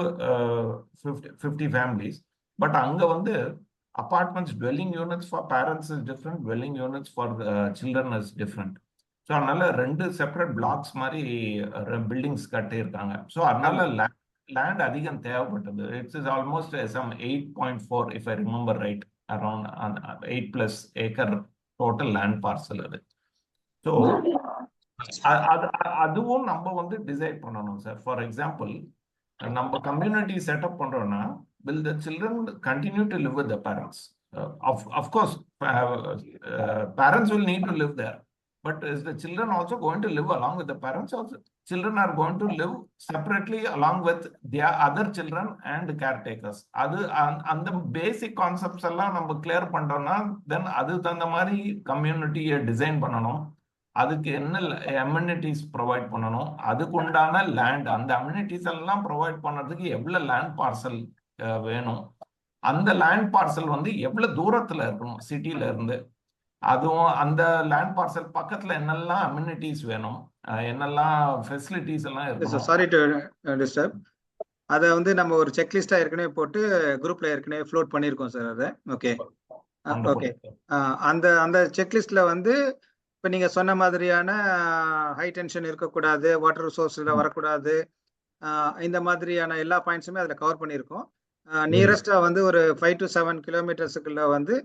H: 50 ஃபேமிலிஸ். பட் அங்க வந்து apartments dwelling units for parents is different, dwelling units for children is different. So அதனால ரெண்டு செப்பரேட் பிளாக்ஸ் மாதிரி பில்டிங்ஸ் கட்டியிருக்காங்க. ஸோ அதனால லேண்ட் அதிகம் தேவைப்பட்டது. It's is almost some 8.4 if I remember right, around 8+ acre total land parcel அது. ஸோ அதுவும் நம்ம வந்து டிசைட் பண்ணணும் சார். ஃபார் எக்ஸாம்பிள் நம்ம கம்யூனிட்டி செட்டப் பண்றோம்னா will the children continue to live with the parents? Of course, parents will need to live there. But is the children also going to live along with the parents? Also, children are going to live separately along with their other children and caretakers. And the basic concepts எல்லாம் நம்ம clear பண்றோம்னா then அது தகுந்த மாதிரி கம்யூனிட்டியை டிசைன் பண்ணணும். அதுக்கு என்ன அம்யூனிட்டிஸ் ப்ரொவைட் பண்ணணும், அதுக்கு உண்டான லேண்ட், அந்த அம்யூனிட்டிஸ் எல்லாம் ப்ரொவைட் பண்ணுறதுக்கு எவ்வளவு லேண்ட் பார்சல் வேணும், அந்த லேண்ட் பார்சல் வந்து எவ்வளவு தூரத்துல இருக்கணும் சிட்டில இருந்து, அதுவும் அந்த லேண்ட் பார்சல் பக்கத்துல என்னெல்லாம் அம்யூனிட்டிஸ் வேணும், என்னெல்லாம் ஃபெசிலிட்டிஸ் எல்லாம் இருக்கும்.
B: Sorry to disturb. அதை வந்து நம்ம ஒரு செக்லிஸ்டா ஏற்கனவே போட்டு குரூப்ல ஏற்கனவே ஃப்ளோட் பண்ணியிருக்கோம் சார். அதை ஓகே ஓகே. அந்த செக்லிஸ்ட்ல வந்து இப்போ நீங்க சொன்ன மாதிரியான ஹை டென்ஷன் இருக்கக்கூடாது, வாட்டர் சோர்ஸ்ல வரக்கூடாது, இந்த மாதிரியான எல்லா பாயிண்ட்ஸுமே அதில் கவர் பண்ணியிருக்கோம். நியரஸ்டா வந்து ஒரு 5 to 7 கிலோமீட்டர்ஸுக்குள்ள வந்து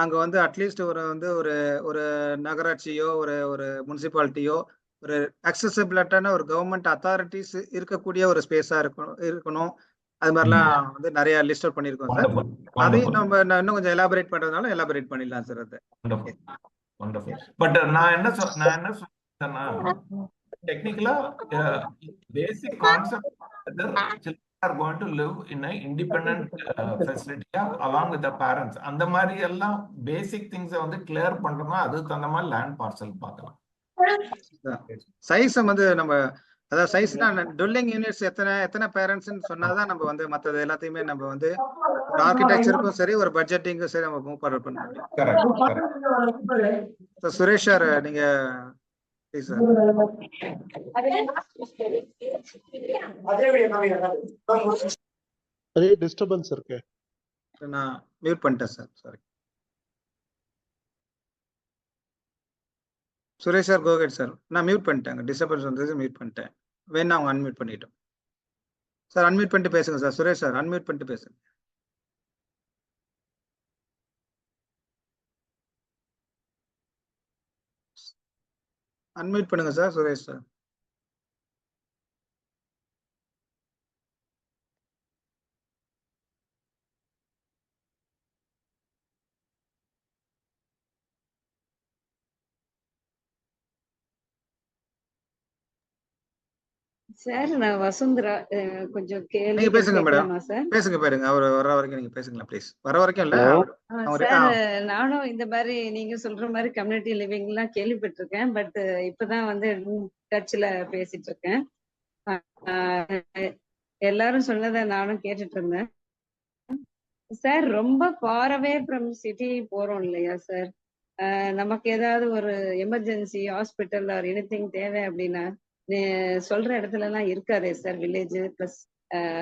B: அங்கே வந்து அட்லீஸ்ட் ஒரு நகராட்சியோ ஒரு முனிசிபாலிட்டியோ ஒரு அக்சசபிலிட்டான ஒரு கவர்மெண்ட் அத்தாரிட்டிஸ் இருக்கக்கூடிய ஒரு ஸ்பேஸா இருக்கணும். அது மாதிரிலாம் வந்து நிறைய லிஸ்ட் அவுட் பண்ணியிருக்கோம் சார். அதையும் நம்ம இன்னும் கொஞ்சம் எலாபரேட் பண்றதுனால எலாபரேட் பண்ணிடலாம் சார். அது
H: பட் நான் என்ன சொன்னேன்னா டெக்னிக்கலா basic concept children are going to live in an independent facility along with the parents. அந்த மாதிரி எல்லாம் பேசிக் திங்ஸ் வந்து கிளியர் பண்றோம்னா அதுக்கு அந்த மாதிரி லேண்ட் பார்சல் பார்க்கலாம்.
B: சைஸ் வந்து நம்ம அதாவது சைஸ்னா டுவெல்லிங் யூனிட்ஸ் எத்தனை பேரண்ட்ஸ்னு சொன்னாதான் நம்ம வந்து மற்றது எல்லாத்தையுமே நம்ம வந்து ஒரு ஆர்கிடெக்சருக்கும் சரி ஒரு பட்ஜெட்டிங்கும் சரி நம்ம மூவ் பண்ண முடியும். சுரேஷ் சார் நீங்க
F: அதே டிஸ்டர்பன்ஸ் இருக்கு.
B: நான் மியூட் பண்ணிட்டேன் sir. Sorry Suresh sir, Gogate sir, நான் மியூட் பண்ணிட்டேங்க. டிஸ்டர்பன்ஸ் வந்தது, மியூட் பண்ணிட்டேன். வேணா அவங்க அன்மியூட் பண்ணிட்டோம் சார். அன்மியூட் பண்ணிட்டு பேசுங்க சார். சுரேஷ் சார் அன்மியூட் பண்ணிட்டு பேசுங்க. அன்மியூட் பண்ணுங்க சார் சுரேஷ் சார்.
L: சார் நான் வசுந்தரா, கொஞ்சம் கேள்வி
B: பேசுங்க மேடம்.
L: சார்.
B: பேசுங்க பாருங்க, அவர் வர வரைக்கும் நீங்க பேசுங்களா ப்ளீஸ். வர வரைக்கும் இல்ல
L: சார், நானும் இந்த மாதிரி நீங்க சொல்ற மாதிரி கம்யூனிட்டி லிவிங் எல்லாம் கேள்விப்பட்டிருக்கேன். பட் இப்பதான் வந்து டச்ல பேசிட்டு இருக்கேன். எல்லாரும் சொன்னதை நானும் கேட்டுட்டு இருந்தேன் சார். ரொம்ப ஃபார் அவே ஃப்ரம் சிட்டி போறோம் இல்லையா சார், நமக்கு ஏதாவது ஒரு எமர்ஜென்சி ஹாஸ்பிட்டல் ஆர் எனிதிங் தேவை அப்படின்னா சொல்ற இடத்துல எல்லாம் இருக்காதே சார். வில்லேஜ் பிளஸ்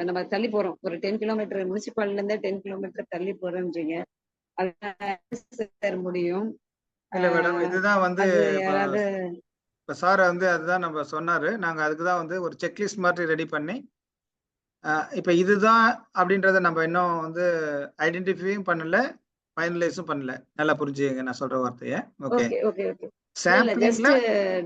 L: நம்ம தள்ளி போறோம், ஒரு 10 கிலோமீட்டர் முனிசிபாலிட்டில இருந்தே 10 கிலோமீட்டர் தள்ளி போறோம்ன்றீங்க. அதான் முடியும்
B: இல்ல மேடம், இதுதான் வந்து
L: யாராவது
B: இப்ப சார் வந்து அதுதான் நம்ம சொன்னாரு. நாங்க அதுக்குதான் வந்து ஒரு செக்லிஸ்ட் மாதிரி ரெடி பண்ணி இப்ப இதுதான் அப்படின்றத நம்ம இன்னும் வந்து ஐடென்டிஃபையும் பண்ணல, ஃபைனலைஸும் பண்ணல. நல்லா புரிஞ்சுக்கங்க நான் சொல்ற வார்த்தையை. ஓகே.
L: ஓகே ஓகே ஓகே இல்ல ஜஸ்ட்
B: சாம்பிளிங்ல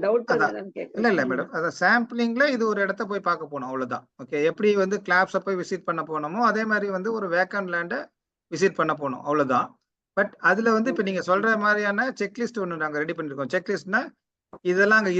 L: டவுட்
B: அதான்
L: இருந்தாலும்
B: இல்ல இல்ல
L: கேக்குறேன்.
B: மேடம், அதான் சாம்பிளிங்ல இது ஒரு இடத்த போய் பார்க்க போனோம், அவ்வளவுதான். ஓகே, எப்படி வந்து கிளாப்ஸை போய் விசிட் பண்ண போனோமோ அதே மாதிரி வந்து ஒரு வேக்கன் லேண்டை விசிட் பண்ண போனோம், அவ்வளவுதான். பட் அதுல வந்து இப்ப நீங்க சொல்ற மாதிரியான செக்லிஸ்ட் ஒன்று நாங்க ரெடி பண்ணிருக்கோம். செக்லிஸ்ட்னா இதெல்லாம் அங்க